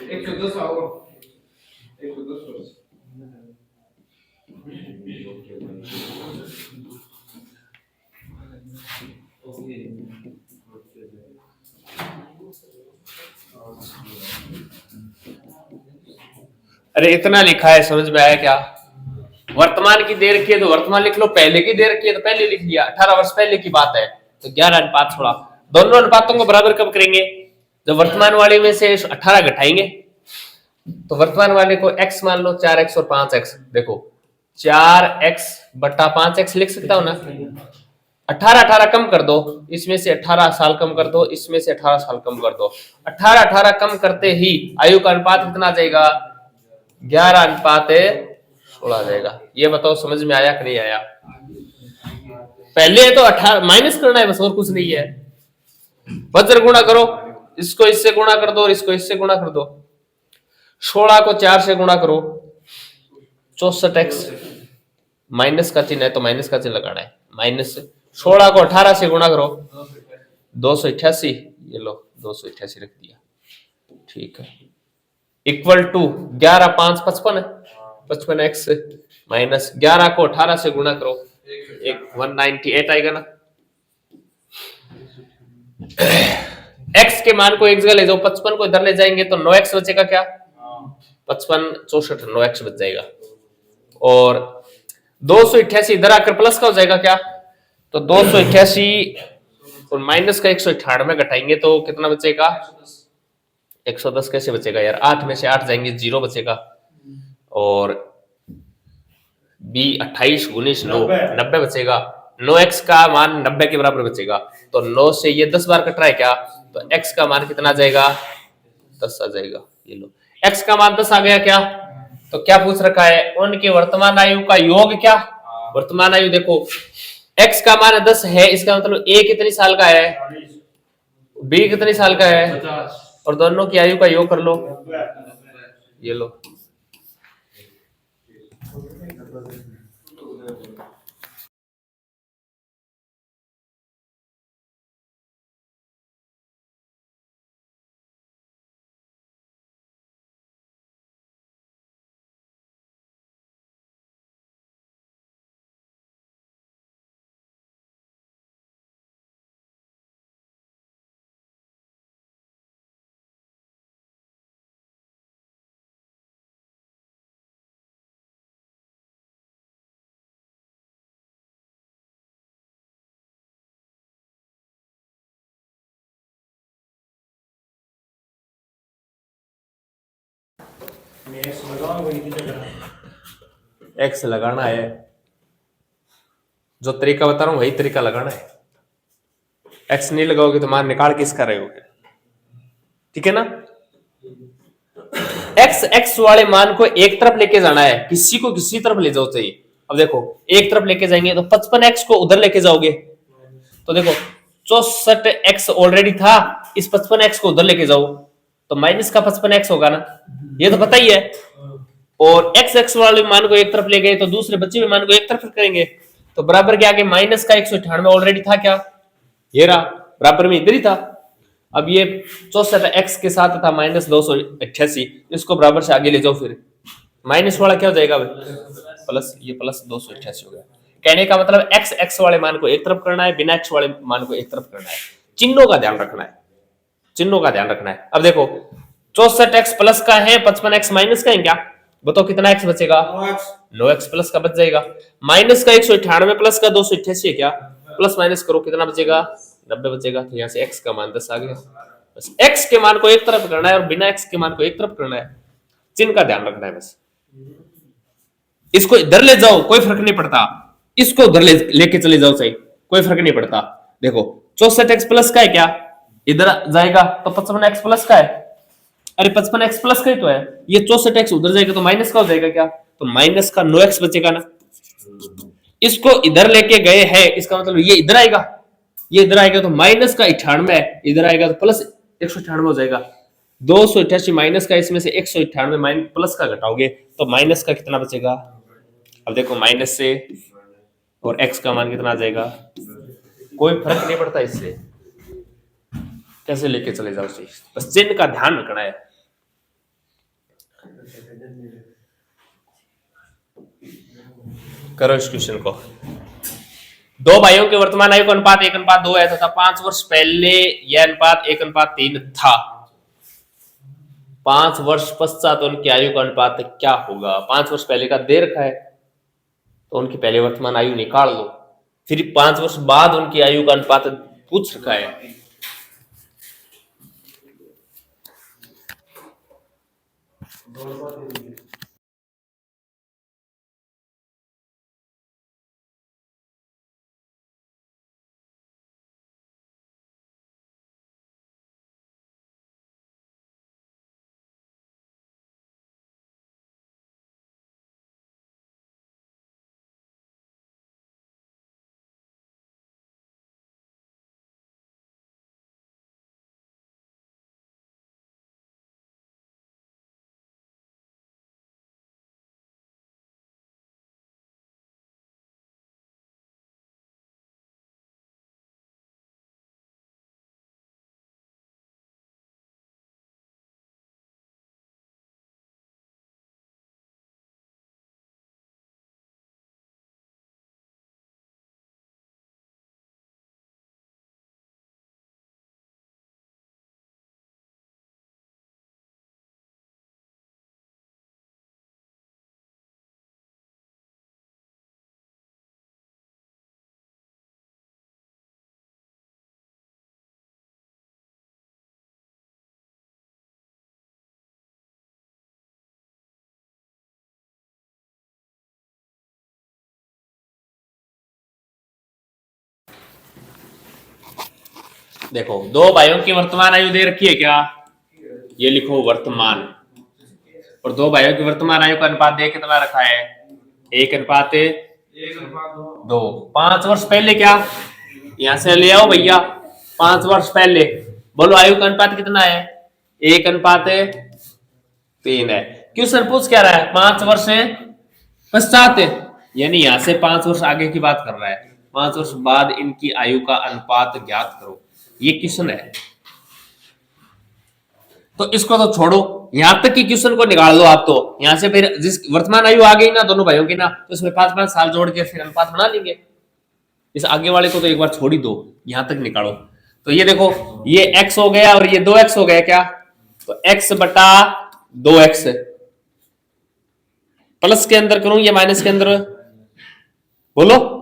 एक सौ दस आओ, 110 अरे इतना लिखा है, समझ में आया क्या। वर्तमान की देर की है तो वर्तमान लिख लो, पहले की देर की है तो पहले लिख लिया। 18 वर्ष पहले की बात है तो 11:16। दोनों अनुपातों को बराबर कब करेंगे, जब वर्तमान वाले में से 18 घटाएंगे। तो वर्तमान वाले को x मान लो, 4x और 5x। देखो 4x बटा 5x लिख सकता हूं ना। 18 कम कर दो, इसमें से 18 साल कम कर दो, इसमें से 18 साल कम कर दो। 18 कम करते ही आयु का अनुपात कितना आ जाएगा, 11:16 आ जाएगा। ये बताओ समझ में आया कि नहीं आया। पहले तो 18 माइनस करना है बस, और कुछ नहीं है। वज्र गुणा करो, इसको इससे गुणा कर दो और इसको इससे गुणा कर दो। 16 को 4 से गुणा करो, 64x। माइनस का चिन्ह है तो माइनस का चिन्ह लगाना है, माइनस। 16 को 18 से गुणा करो, 288। ये लो 288 रख दिया, ठीक है। इक्वल टू 11 5 55 है, 55x माइनस 11 को 18 से गुणा करो, 198 आएगा ना। x के मान को एक जगह ले जाओ, 55 को इधर ले जाएंगे तो 9x बचेगा क्या, 55 64 9x बच जाएगा। और 288 इधर आकर प्लस का हो जाएगा क्या, तो 288 और माइनस का 198 घटाएंगे तो कितना बचेगा, 110 कैसे बचेगा यार, 8 में से 8 जाएंगे 0 बचेगा। और b 28 गुणित 9 90 बचेगा। 9x का मान 90 के बराबर बचेगा, तो 9 से ये 10 बार कट रहा है क्या, तो x का मान कितना आ जाएगा, 10 आ जाएगा। ये लो x का मान 10 आ गया क्या। तो क्या पूछ रखा है, उनके वर्तमान आयु का योग क्या। वर्तमान आयु देखो x का मान 10 है, इसका मतलब a कितनी साल का है, b कितनी साल का है, और दोनों की आयु का योग कर लो। ये लो एक्स लगाना है, जो तरीका बता रहा हूं वही तरीका लगाना है। एक्स नहीं लगाओगे तो मान निकाल के इसका रहोगे, ठीक है ना। एक्स वाले मान को एक तरफ लेके जाना है, किसी को किसी तरफ ले जाओ चाहिए। अब देखो एक तरफ लेके जाएंगे तो 55x को उधर लेके जाओगे, तो देखो 64x ऑलरेडी था, इस 55x को उधर लेके जाओ तो माइनस का 55x होगा ना, ये तो पता ही है। और x वाले मान को एक तरफ ले गए तो दूसरे बच्चे हुए मान को एक तरफ करेंगे, तो बराबर के आगे माइनस का 198 ऑलरेडी था क्या, ये रहा बराबर में इधर ही था। अब ये 64x के साथ था माइनस 288, इसको बराबर से आगे ले जाओ, फिर माइनस वाला क्या हो जाएगा प्लस, ये प्लस 288 हो गया। कहने का मतलब x वाले मान को एक तरफ करना है, बिना x वाले मान को एक तरफ करना है। चिन्हों का ध्यान रखना है, चिन्हों का ध्यान रखना है। अब देखो 64x प्लस का है, 55x माइनस का है क्या, बताओ कितना x बचेगा, 9x प्लस का बच जाएगा। माइनस का 198 प्लस का 288 है क्या, प्लस माइनस करो कितना बचेगा, 90 बचेगा। तो यहाँ से x का मान 10 आ गया। बस x के मान को एक तरफ करना है और बिना x के मान को एक तरफ करना है, चिन्ह का ध्यान रखना है बस। इसको इधर ले जाओ कोई फर्क नहीं पड़ता, इसको उधर लेके चले जाओ सही, कोई फर्क नहीं पड़ता। देखो 64x प्लस का है क्या, इधर जाएगा तो 55x प्लस का है, अरे 55x प्लस का ही तो है, ये 64x उधर जाएगा तो माइनस का हो जाएगा क्या, तो माइनस का 9x बचेगा ना। इसको इधर लेके गए हैं, इसका मतलब ये इधर आएगा, ये इधर आएगा तो माइनस का 98 है, इधर आएगा तो प्लस 198 हो जाएगा। 288 माइनस का, इसमें से 198 माइनस प्लस का घटाओगे तो माइनस का कितना बचेगा। अब देखो माइनस से और x का मान कितना आ जाएगा, कोई फर्क नहीं पड़ता इससे, कैसे लेके चले जाओ चीज, बस चिन्ह का ध्यान रखना है। करो इस क्वेश्चन को। दो भाइयों के वर्तमान आयु का अनुपात 1:2 है तथा 5 वर्ष पहले यह अनुपात 1:3 था। 5 वर्ष पश्चात उनकी आयु का अनुपात क्या होगा। 5 वर्ष पहले का दे रखा है तो उनकी पहले वर्तमान आयु निकाल लो, फिर 5 वर्ष बाद उनकी आयु का अनुपात पूछ रखा है। देखो दो भाइयों की वर्तमान आयु दे रखी है क्या, ये लिखो वर्तमान, और दो भाइयों की वर्तमान आयु का अनुपात दे कितना रखा है, 1:2। 5 वर्ष पहले क्या, यहां से ले आओ भैया, 5 वर्ष पहले बोलो आयु का अनुपात कितना है, 1:3 है। क्वेश्चन पूछ क्या रहा है, 5 वर्ष पश्चात, यानी यहां से 5 वर्ष आगे की बात कर रहा है, 5 वर्ष बाद इनकी आयु का अनुपात ज्ञात करो, ये क्वेश्चन है। तो इसको तो छोड़ो, यहां तक की क्वेश्चन को निकाल लो आप, तो यहां से फिर जिस वर्तमान आयु आ गई ना दोनों भाइयों की ना, तो इसमें 5-5 साल जोड़ के फिर अनुपात बना लेंगे। इस आगे वाले को तो एक बार छोड़ ही दो, यहां तक निकालो। तो ये देखो ये x हो गया और ये 2x हो गया क्या, तो x/2x, प्लस के अंदर करूं या माइनस के अंदर, बोलो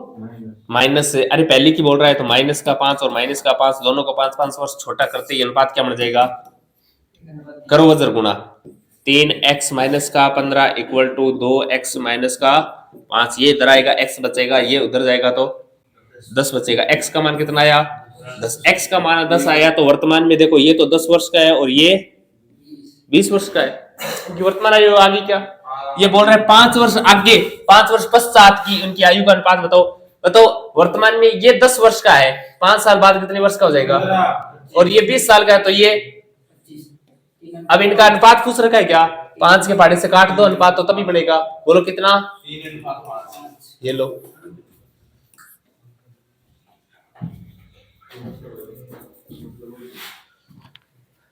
माइनस से, अरे पहले की बोल रहा है तो माइनस का 5 और माइनस का 5 दोनों को 5-5 वर्ष छोटा करते ही अनुपात क्या बन जाएगा, करो वजर गुणा, 3x माइनस का 15 इक्वल टू 2x माइनस का 5, ये इधर आएगा x बचेगा, ये उधर जाएगा तो 10 बचेगा। x का मान कितना आया 10, x का मान 10 आया, तो वर्तमान में देखो ये तो 10 वर्ष का है और ये 20 वर्ष का है, क्योंकि वर्तमान आयु आ गई क्या, ये बोल रहे हैं 5 वर्ष आगे 5 वर्ष पश्चात की उनकी आयु का अनुपात बताओ। बताओ वर्तमान में ये 10 वर्ष का है, 5 साल बाद कितने वर्ष का हो जाएगा, और ये 20 साल का है, तो ये अब इनका अनुपात पूछ रखा है क्या, 5 के पहाड़े से काट दो अनुपात तो तभी बनेगा, बोलो कितना, ये लो।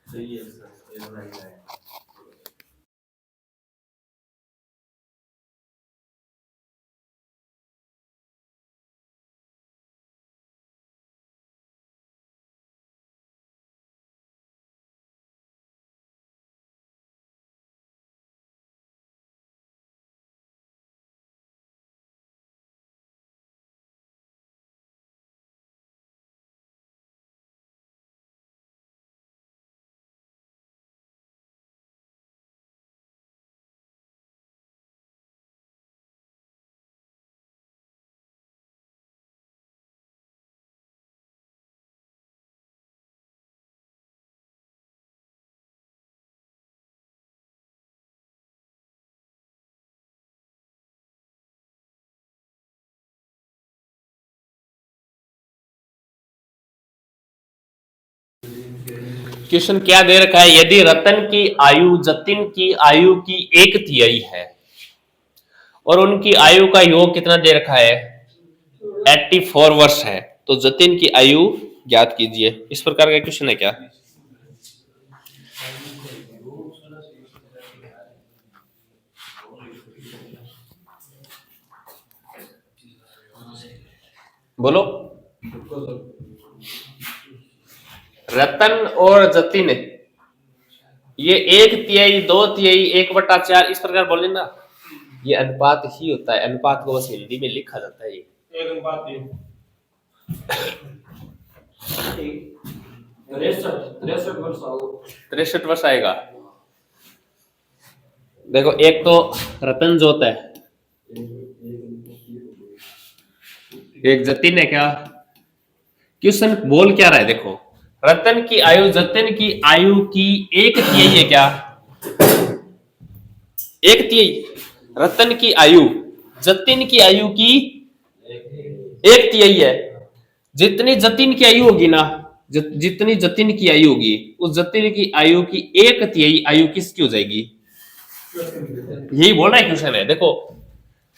सही है। क्वेश्चन क्या दे रखा है, यदि रतन की आयु जतिन की आयु की 1/3 है और उनकी आयु का योग कितना दे रखा है, 84 वर्ष है, तो जतिन की आयु ज्ञात कीजिए। इस प्रकार का क्वेश्चन है क्या? बोलो। रतन और जतिन ये 1/3, 2/3, 1/4 इस प्रकार बोले ना, ये अनुपात ही होता है। अनुपात को बस हिंदी में लिखा जाता है। ये 1:3 63 वर्ष आएगा। देखो एक तो रतन जो होता है, एक जतिन है क्या? क्वेश्चन बोल क्या रहा है, देखो रतन की आयु जतिन की आयु की 1/3 है क्या? 1/3 रतन की आयु जतिन की आयु की 1/3 है। जितनी जतिन की आयु होगी ना, जितनी जतिन की आयु होगी, उस जतिन की आयु की 1/3 आयु किसकी हो जाएगी? यही बोल रहा है क्वेश्चन है। देखो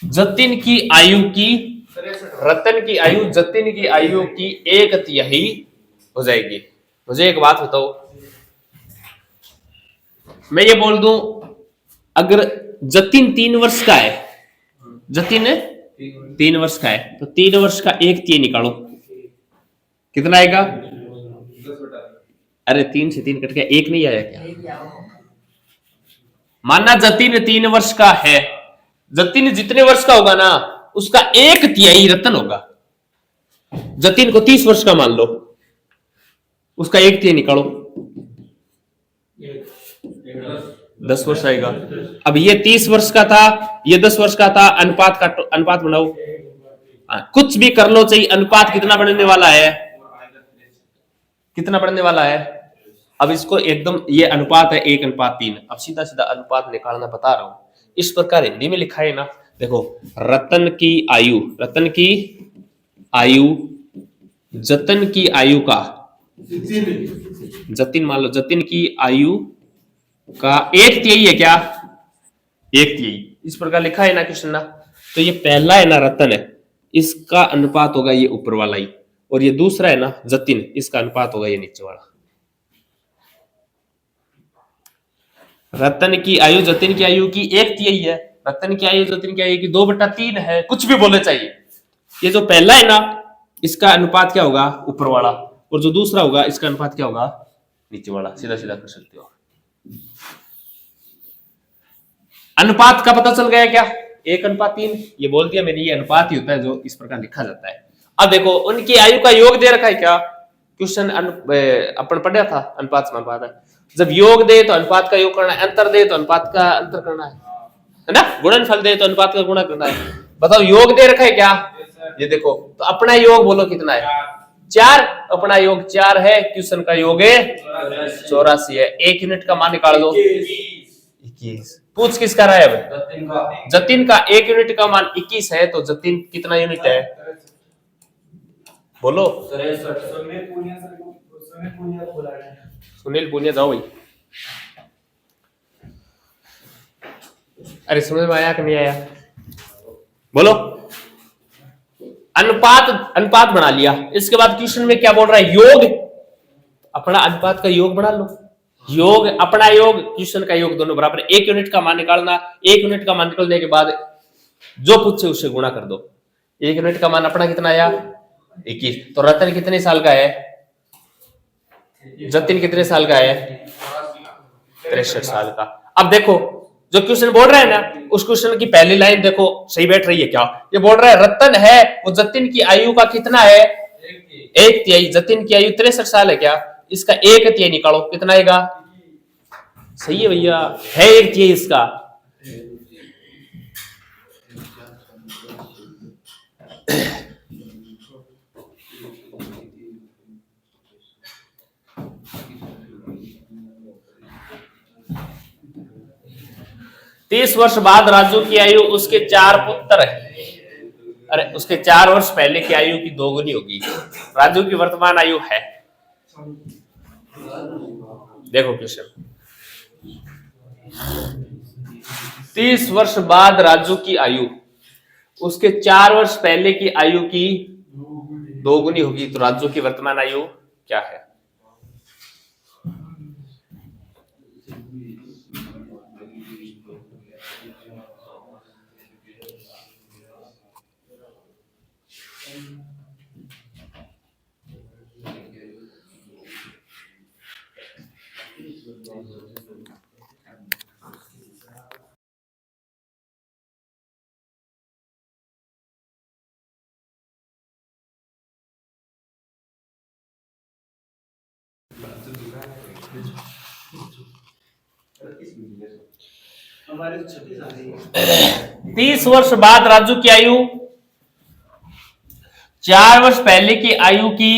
जतिन की आयु की, रतन की आयु जतिन की आयु की 1/3 हो जाएगी। मुझे एक बात बताओ, मैं ये बोल दूं अगर जतिन 3 वर्ष का है, जतिन 3 वर्ष का है, तो 3 वर्ष का 1/3 निकालो, कितना आएगा? अरे 3 से 3 कट गया, 1 नहीं आया क्या? मानना जतिन 3 वर्ष का है, जतिन जितने वर्ष का होगा ना उसका 1/3 रतन होगा। जतिन को 30 वर्ष का मान लो, उसका 1/3 निकालो, 10 वर्ष आएगा। अब ये 30 वर्ष का था, ये 10 वर्ष का था, अनुपात का अनुपात बनाओ। कुछ भी कर लो चाहिए, अनुपात कितना बढ़ने वाला है, कितना बढ़ने वाला है? अब इसको एकदम, ये अनुपात है 1:3। अब सीधा सीधा अनुपात निकालना बता रहा हूं। इस प्रकार हिंदी में लिखा है ना, देखो रतन की आयु, रतन की आयु जतन की आयु का, जतिन मान लो, जतिन की आयु का 1/3 है क्या? 1/3 इस प्रकार लिखा है ना क्वेश्चन ना। तो ये पहला है ना रतन है, इसका अनुपात होगा ये ऊपर वाला ही, और ये दूसरा है ना जतिन, इसका अनुपात होगा ये नीचे वाला। रतन की आयु जतिन की आयु की 1/3 है, रतन की आयु जतिन की आयु की 2/3 है, कुछ भी बोले चाहिए। ये जो पहला है ना इसका अनुपात क्या होगा? ऊपर वाला, और जो दूसरा होगा इसका अनुपात क्या होगा? नीचे वाला। सीधा सीधा कर सकते हो। अनुपात का पता चल गया क्या? 1:3 ये बोल दिया मैंने, ये अनुपात ही होता है जो इस प्रकार लिखा जाता है। अब देखो उनकी आयु का योग दे रखा है क्या? क्वेश्चन अपन पढ़ा था अनुपात समानुपात है। जब योग दे तो अनुपात का योग करना है, अंतर दे तो अनुपात का अंतर करना है ना, गुणनफल दे तो अनुपात का गुणा करना है। बताओ योग दे रखा है क्या? ये देखो, तो अपना योग बोलो कितना है? 4। अपना योग 4 है, क्वेश्चन का योग है 84 है। 1 यूनिट का मान निकाल दो, 21। पूछ किसका रहा है? अब जतिन का 1 यूनिट का मान 21 है, तो जतिन कितना यूनिट है? बोलो। सुनील पुनिया जाओ भाई। अरे समझ में आया कि नहीं आया? बोलो। अनुपात बना लिया। इसके बाद क्वेश्चन में क्या बोल रहा है? योग। अपना अनुपात का योग बना लो, योग अपना योग क्वेश्चन का योग दोनों बराबर। 1 यूनिट का मान निकालना, 1 यूनिट का मान निकलने के बाद जो पूछे उससे गुणा कर दो। 1 यूनिट का मान अपना कितना आया? 21। तो रतन कितने साल का है? जतिन कितने साल का है? 63 साल का। अब देखो जो क्वेश्चन बोल रहा है ना, उस क्वेश्चन की पहली लाइन देखो सही बैठ रही है क्या? ये बोल रहा है रतन है, वो जतिन की आयु का कितना है? 1/3। जतिन की आयु 63 साल है क्या? इसका 1/3 निकालो, कितना आएगा? सही है भैया, है 1/3 इसका। तीस वर्ष बाद राजू की आयु उसके 4 पुत्र है। अरे उसके 4 वर्ष पहले की आयु की 2 गुनी होगी। राजू की वर्तमान आयु है देखो क्वेश्चन, 30 वर्ष बाद राजू की आयु उसके 4 वर्ष पहले की आयु की दोगुनी होगी, तो राजू की वर्तमान आयु क्या है? हमारे तो 36 आ रही है। 30 वर्ष बाद राजू की आयु 4 वर्ष पहले की आयु की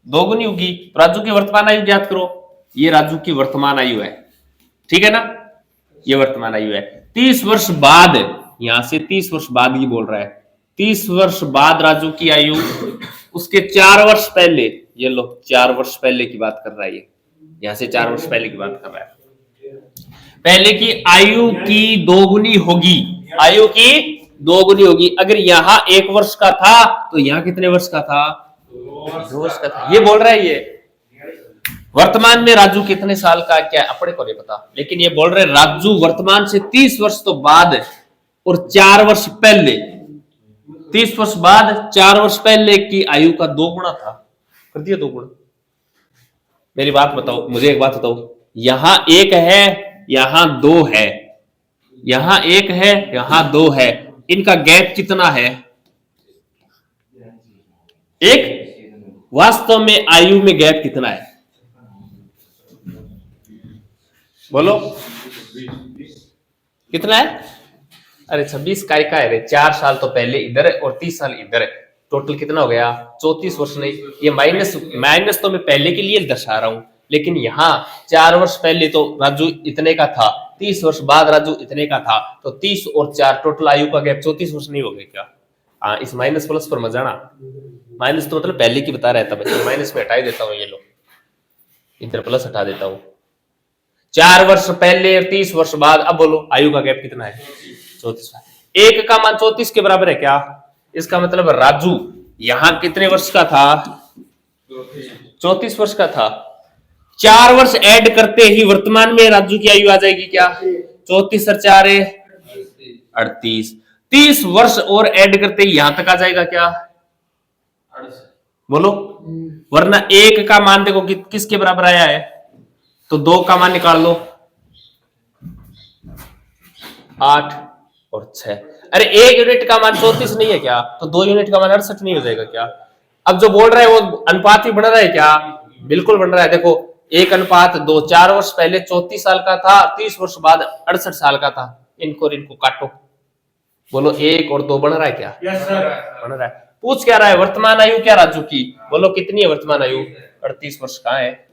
दोगुनी होगी, तो राजू की वर्तमान आयु ज्ञात करो। ये राजू की वर्तमान आयु है, ठीक है ना, ये वर्तमान आयु है। 30 वर्ष बाद, यहां से 30 वर्ष बाद ये बोल रहा है, 30 वर्ष बाद राजू की आयु उसके 4 वर्ष पहले, ये लो 4 वर्ष पहले की बात कर रहा है ये, यहां से 4 वर्ष पहले की बात कर रहा है, पहले की आयु की दोगुनी होगी, आयु की दोगुनी होगी। अगर यहाँ 1 वर्ष का था तो यहाँ कितने वर्ष का था? 2 वर्ष का था। ये बोल रहा है ये वर्तमान में राजू कितने साल का क्या अपने को नहीं पता, लेकिन ये बोल रहे राजू वर्तमान से 30 वर्ष तो बाद और 4 वर्ष पहले, 30 वर्ष बाद 4 वर्ष पहले की आयु का 2 गुना था, कर दिया 2 गुना। मेरी बात बताओ, मुझे एक बात बताओ, यहां 1 है, यहां 2 है, यहां 1 है, यहां 2 है, इनका गैप कितना है? 1। वास्तव में आयु में गैप कितना है? बोलो कितना है? अरे 26 का है रे, 4 साल तो पहले इधर है और 30 साल इधर है, टोटल कितना हो गया? 34 वर्ष। नहीं, ये माइनस तो मैं पहले के लिए दर्शा रहा हूं, लेकिन यहाँ 4 वर्ष पहले तो राजू इतने का था, 30 वर्ष बाद राजू इतने का था, तो 30 और 4 टोटल आयु का गैप 34 वर्ष नहीं हो गया क्या? हाँ, इस माइनस प्लस पर मत जाना, माइनस तो मतलब पहले की बता रहा था बच्चे, माइनस में हटा देता हूँ, ये लो इधर प्लस हटा देता हूँ। 4 वर्ष पहले और 30 वर्ष बाद, अब बोलो आयु का गैप कितना है? 34। 1 का मान 34 के बराबर है क्या? इसका मतलब राजू यहां कितने वर्ष का था? 34 वर्ष का था। 4 वर्ष ऐड करते ही वर्तमान में राजू की आयु आ जाएगी क्या? 34 और 4 38। 30 वर्ष और ऐड करते ही यहां तक आ जाएगा क्या? बोलो, वरना 1 का मान देखो किसके बराबर आया है, तो 2 का मान निकाल लो, 8 और 6। अरे 1 यूनिट का मान 34 नहीं है क्या? तो 2 यूनिट का मान 68 नहीं हो जाएगा क्या? अब जो बोल रहा है वो अनुपात ही बन रहा है क्या? बिल्कुल बन रहा है। देखो 1:2, 4 वर्ष पहले 34 साल का था, 30 वर्ष बाद 68 साल का था, इनको काटो, बोलो 1 और 2 बन रहा है क्या? यस सर, बन रहा है। पूछ क्या रहा है? वर्तमान आयु क्या राजू की? बोलो कितनी है वर्तमान आयु? 38 वर्ष कहाँ है?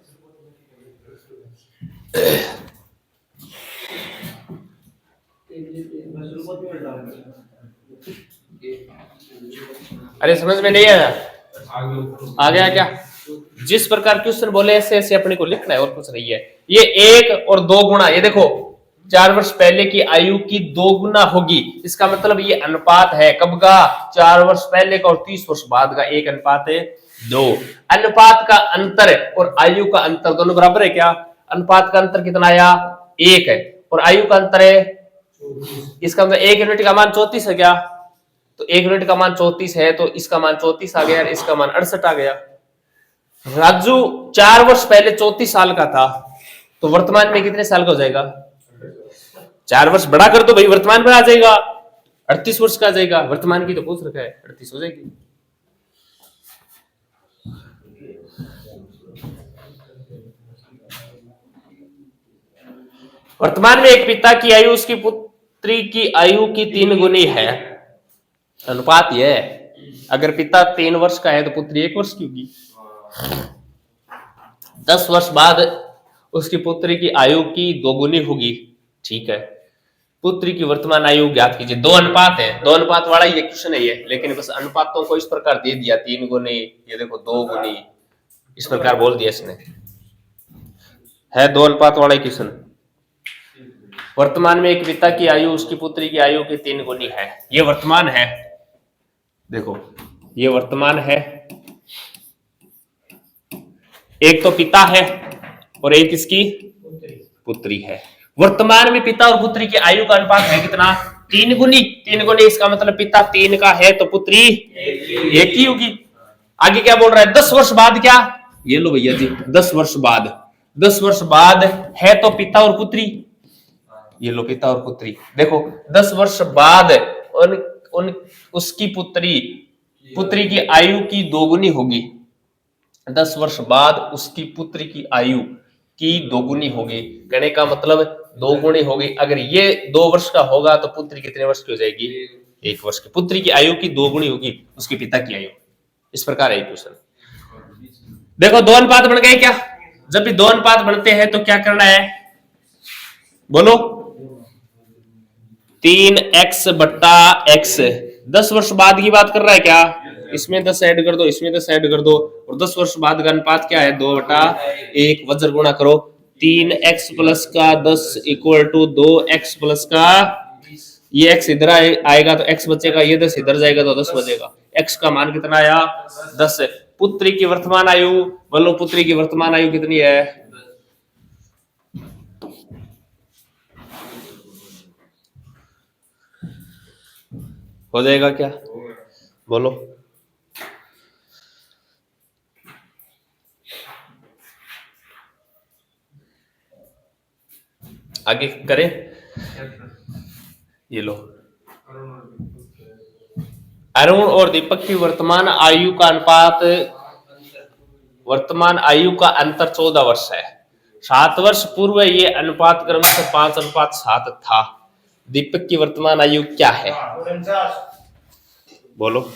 अरे समझ में नहीं आया? आ गया क्या? जिस प्रकार क्वेश्चन बोले ऐसे ऐसे अपने को लिखना है, और कुछ नहीं है। ये 1 और 2 गुना, ये देखो 4 वर्ष पहले की आयु की 2 गुना होगी, इसका मतलब ये अनुपात है कब का? 4 वर्ष पहले का और 30 वर्ष बाद का, 1:2। अनुपात का अंतर और आयु का अंतर दोनों बराबर है क्या? अनुपात का अंतर कितना आया? 1 है, और आयु का अंतर है, इसका मतलब 1 यूनिट का मान 34 है क्या? तो 1 यूनिट का मान 34 है, तो इसका मान 34 आ गया, इसका मान 68 आ गया। राजू 4 वर्ष पहले 34 साल का था, तो वर्तमान में कितने साल का हो जाएगा? 4 वर्ष बड़ा कर दो भाई, वर्तमान में आ जाएगा 38 वर्ष का आ जाएगा। वर्तमान की तो पूछ रखा है, 38 हो जाएगी। वर्तमान में एक पिता की आयु उसकी पुत्री की आयु की 3 गुनी है। अनुपात यह है, अगर पिता 3 वर्ष का है तो पुत्री 1 वर्ष की होगी। 10 वर्ष बाद उसकी पुत्री की आयु की 2 गुनी होगी, ठीक है। पुत्री की वर्तमान आयु ज्ञात कीजिए। 2 अनुपात है, 2 अनुपात वाला ये क्वेश्चन है ये, लेकिन बस अनुपातों को इस प्रकार दे दिया, 3 गुनी, ये देखो 2 गुनी, इस प्रकार बोल दिया इसने। है 2 अनुपात वाला क्वेश्चन। वर्तमान में एक पिता की आयु उसकी पुत्री की आयु के 3 गुनी है। ये वर्तमान है, देखो ये वर्तमान है, एक तो पिता है और एक इसकी पुत्री है। वर्तमान में पिता और पुत्री की आयु का अनुपात है कितना? 3 गुनी। 3 गुनी इसका मतलब पिता 3 का है तो पुत्री 1 की होगी। आगे क्या बोल रहा है? 10 वर्ष बाद क्या? ये लो भैया जी, 10 वर्ष बाद, 10 वर्ष बाद है तो पिता और पुत्री, ये लो पिता और पुत्री। देखो 10 वर्ष बाद उन, उन उसकी पुत्री पुत्री की आयु की 2 गुनी होगी। 10 वर्ष बाद उसकी पुत्री की आयु की 2 गुनी होगी। कहने का मतलब 2 गुनी होगी। अगर ये 2 वर्ष का होगा तो पुत्री कितने वर्ष की हो जाएगी? 1 वर्ष की। पुत्री की आयु की 2 गुनी होगी उसकी पिता की आयु। इस प्रकार है क्वेश्चन। देखो 2 अनुपात बन गए क्या? जब भी 2 अनुपात बनते हैं तो क्या करना है? बोलो। 3x बट्टा x। 10 वर्ष बाद की बात कर रहा है क्या? इसमें 10 ऐड कर दो, इसमें 10 ऐड कर दो, और 10 वर्ष बाद का अनुपात क्या है? 2/1। वज्र गुणा करो, 3x प्लस का 10 इक्वल टू 2x प्लस का, ये x इधर आएगा तो x बचेगा, ये 10 इधर जाएगा तो 10 बचेगा। x का मान कितना आया? 10। पुत्री की वर्तमान आयु, बोलो पुत्री की वर्तमान आयु कितनी है? हो जाएगा क्या? बोलो। आगे करें, ये लो। अरुण और दीपक की वर्तमान आयु का अनुपात, वर्तमान आयु का अंतर 14 वर्ष है। 7 वर्ष पूर्व ये अनुपात क्रमशः 5:7 था। दीपक की वर्तमान आयु क्या है? बोलो।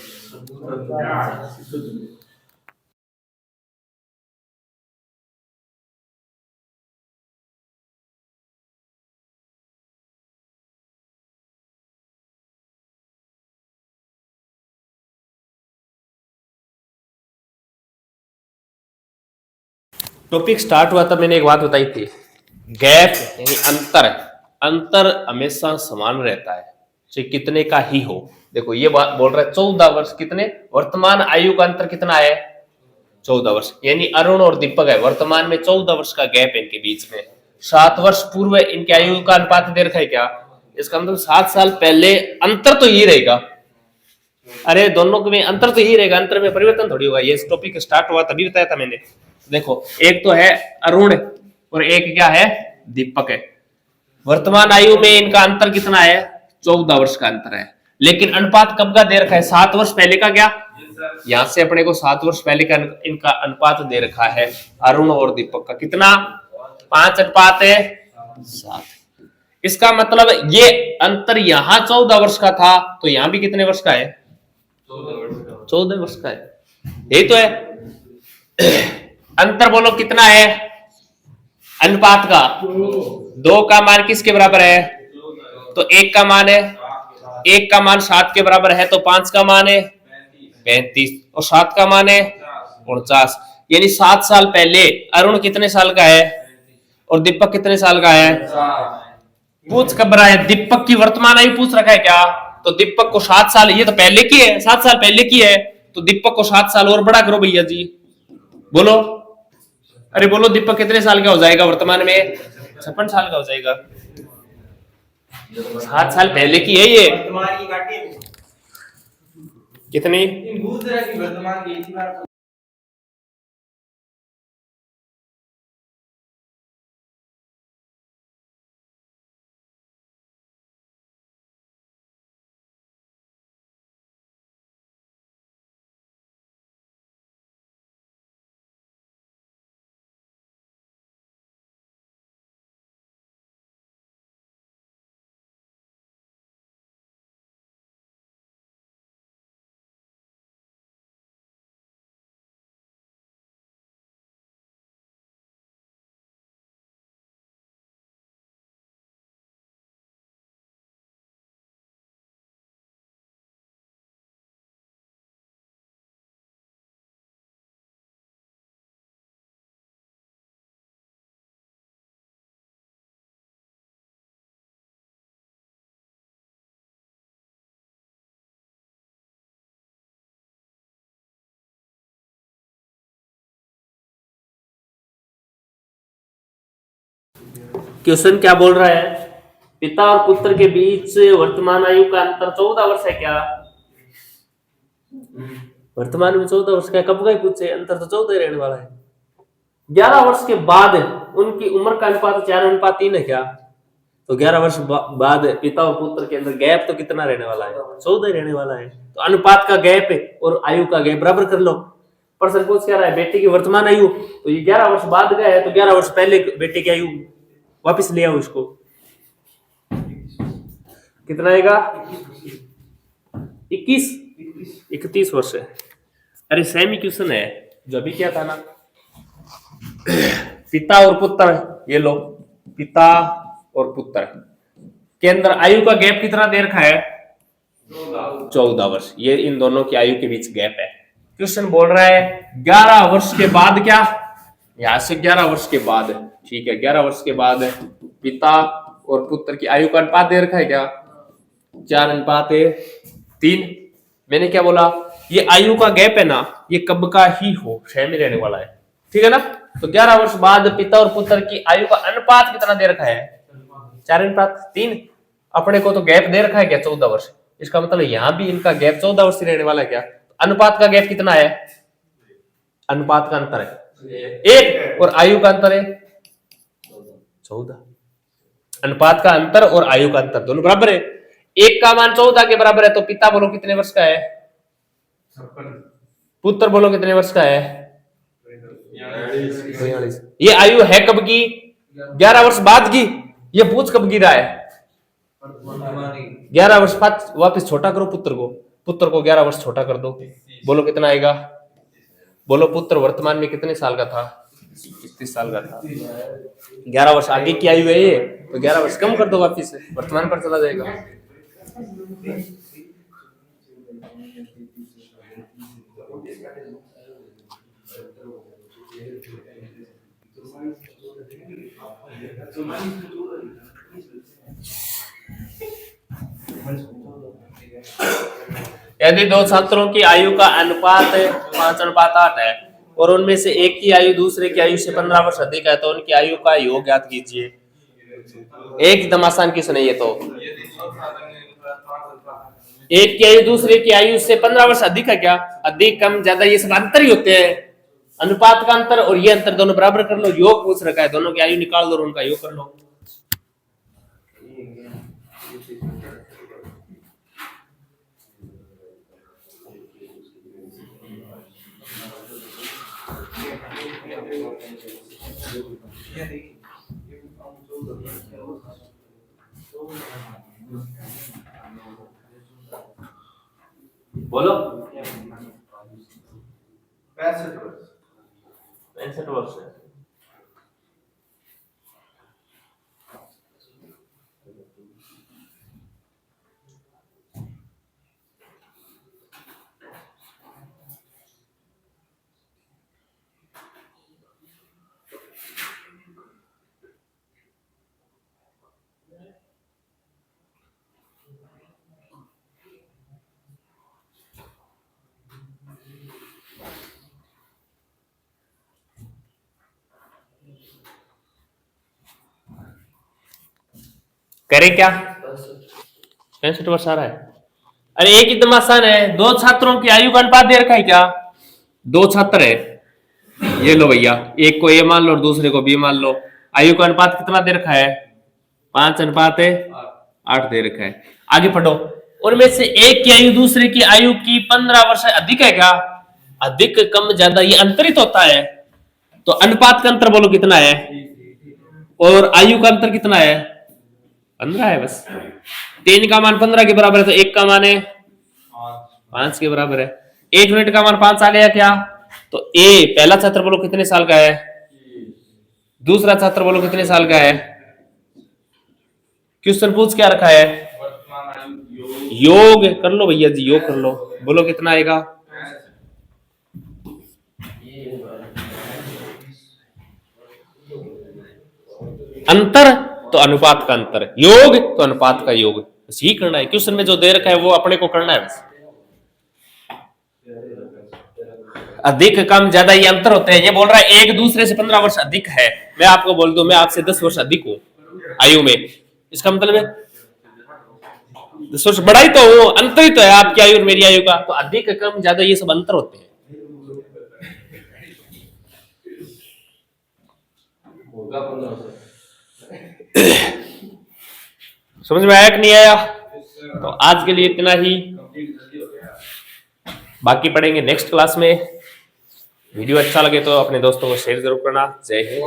टॉपिक स्टार्ट हुआ था मैंने एक बात बताई थी, गैप यानी अंतर। अंतर हमेशा समान रहता है, चाहे कितने का ही हो। देखो ये बात बोल रहा है 14 वर्ष, कितने? वर्तमान आयु का अंतर कितना है? 14 वर्ष। यानी अरुण और दीपक है, वर्तमान में 14 वर्ष का गैप है इनके बीच में। 7 वर्ष पूर्व इनकी आयु का अनुपात दे रखा है क्या? इसका मतलब 7 साल पहले अंतर तो यही रहेगा। अरे दोनों में अंतर तो यही रहेगा, अंतर में परिवर्तन थोड़ी होगा। ये टॉपिक स्टार्ट हुआ तभी बताया था मैंने। देखो एक तो है अरुण और एक क्या है? दीपक है। वर्तमान आयु में इनका अंतर कितना है? 14 वर्ष का अंतर है। लेकिन अनुपात कब का दे रखा है? 7 वर्ष पहले का। क्या यहां से अपने को 7 वर्ष पहले का इनका अनुपात दे रखा है अरुण और दीपक का। कितना? 5:7। इसका मतलब ये अंतर यहां 14 वर्ष का था तो यहां भी कितने वर्ष का है? 14 वर्ष का है। यही तो है अंतर। बोलो कितना है अनुपात का? 2 का मान किसके बराबर है? तो 1 का मान है, 1 का मान 7 के बराबर है तो 5 का मान है 35 और 7 का मान है 49। यानी 7 साल पहले अरुण कितने साल का है और दीपक कितने साल का है? पूछ कब रहा है? दीपक की वर्तमान आयु पूछ रखा है क्या? तो दीपक को 7 साल, ये तो पहले की है, 7 साल पहले की है, तो दीपक को 7 साल और बड़ा करो भैया जी। बोलो। अरे बोलो दीपक कितने साल का हो जाएगा वर्तमान में? 56 साल का हो जाएगा। 7 साल पहले की है ये। कितनी? क्वेश्चन क्या बोल रहा है, पिता और पुत्र के बीच वर्तमान आयु का अंतर 14 वर्ष है क्या? वर्तमान में 14 वर्ष का, कब का ही पूछे, अंतर तो 14 ही रहने वाला है। 11 वर्ष के बाद उनकी उम्र का अनुपात 4:3 है क्या? तो 11 वर्ष बाद पिता और पुत्र के अंदर गैप तो कितना रहने वाला है? 14 ही रहने वाला है। तो अनुपात का गैप और आयु का गैप बराबर कर लो। प्रश्न पूछ क्या रहा है, बेटे की वर्तमान आयु, तो ये 11 वर्ष बाद गया है, तो 11 वर्ष पहले बेटे की आयु वापस ले आओ इसको, कितना आएगा? 31 वर्ष है। अरे सेम ही क्वेश्चन है जो अभी क्या था ना, पिता और पुत्र, ये लो पिता और पुत्र के अंदर आयु का गैप कितना दे रखा है? 14 वर्ष। ये इन दोनों की आयु के बीच गैप है। क्वेश्चन बोल रहा है 11 वर्ष के बाद क्या, यहां से 11 वर्ष के बाद, ठीक है, 11 वर्ष के बाद पिता और पुत्र की आयु का अनुपात दे रखा है क्या? 4:3। मैंने क्या बोला, ये आयु का गैप है ना, ये कब का ही हो, सेम ही रहने वाला है, ठीक है ना। तो 11 वर्ष बाद पिता और पुत्र की आयु का अनुपात कितना दे रखा है? 4:3। अपने को तो गैप दे रखा है क्या? 14 वर्ष। इसका मतलब यहां भी इनका गैप 14 वर्ष रहने वाला है क्या? अनुपात का गैप कितना है? अनुपात का अंतर है 1 और आयु का अंतर है 14। अनुपात का अंतर और आयु का अंतर दोनों बराबर है। 1 का मान 14 के बराबर है, तो पिता बोलो कितने वर्ष का है? पुत्र बोलो कितने वर्ष का है? 42। ये आयु है कब की? 11 वर्ष बाद की। ये पूछ कब की रहा है? 11 वर्ष बाद। वापस छोटा करो पुत्र को 11 वर्ष छोटा कर दो, बोलो कितना आएगा? बोलो पुत्र वर्तमान में कितने साल का था? 31 साल का था। 11 वर्ष आगे की आयु है ये, तो 11 वर्ष कम कर दो, वापस वर्तमान पर चला जाएगा। यदि दो छात्रों की आयु का अनुपात 5:8 है और उनमें से एक की आयु दूसरे की आयु से 15 वर्ष अधिक है, तो उनकी आयु का योग ज्ञात कीजिए। एकदम आसान क्वेश्चन है ये तो। एक की आयु दूसरे की आयु से 15 वर्ष अधिक है क्या? अधिक कम ज्यादा ये सब अंतर ही होते हैं। अनुपात का अंतर और ये अंतर दोनों बराबर कर लो। योग पूछ रखा है, दोनों की आयु निकाल दो और उनका योग कर लो। बोलो 65 वर्ष है। करें क्या? 65 वर्ष आ रहा है। अरे एक एकदम आसान है। दो छात्रों की आयु का अनुपात दे रखा है क्या? 2 छात्र है, ये लो भैया, एक को ए मान लो और दूसरे को बी मान लो। आयु का अनुपात कितना दे रखा है? 5:8 दे रखा है। आगे पढ़ो। उनमें से एक की आयु दूसरे की आयु की 15 वर्ष अधिक है क्या? अधिक कम ज्यादा ये अंतरित होता है, तो अनुपात का अंतर बोलो कितना है? और आयु का अंतर कितना है? 15 है बस। 3 का मान 15 के बराबर है, तो 1 का मान है 5 के बराबर है। 1 यूनिट का मान 5 आ गया क्या? तो ए पहला छात्र बोलो कितने साल का है? दूसरा छात्र बोलो कितने साल का है? क्वेश्चन पूछ क्या रखा है? योग कर लो भैया जी, योग कर लो, बोलो कितना आएगा? अंतर तो अनुपात का अंतर, योग तो अनुपात का योग, बस यही करना है। क्वेश्चन में जो दे रखा है वो अपने को करना है बस। अधिक कम ज्यादा ये अंतर होते हैं। ये बोल रहा है एक दूसरे से 15 वर्ष अधिक है। मैं आपको बोल दूं, मैं आपसे 10 वर्ष अधिक हूं, आयु में। इसका मतलब है सोच बड़ा ही तो वो अंतर ही तो है आपकी आयु और मेरी आयु का, तो अधिक कम ज्यादा ये सब अंतर होते हैं। होगा 15 साल। समझ में आया कि नहीं आया? तो आज के लिए इतना ही, बाकी पढ़ेंगे नेक्स्ट क्लास में। वीडियो अच्छा लगे तो अपने दोस्तों को शेयर जरूर करना। जय हिंद।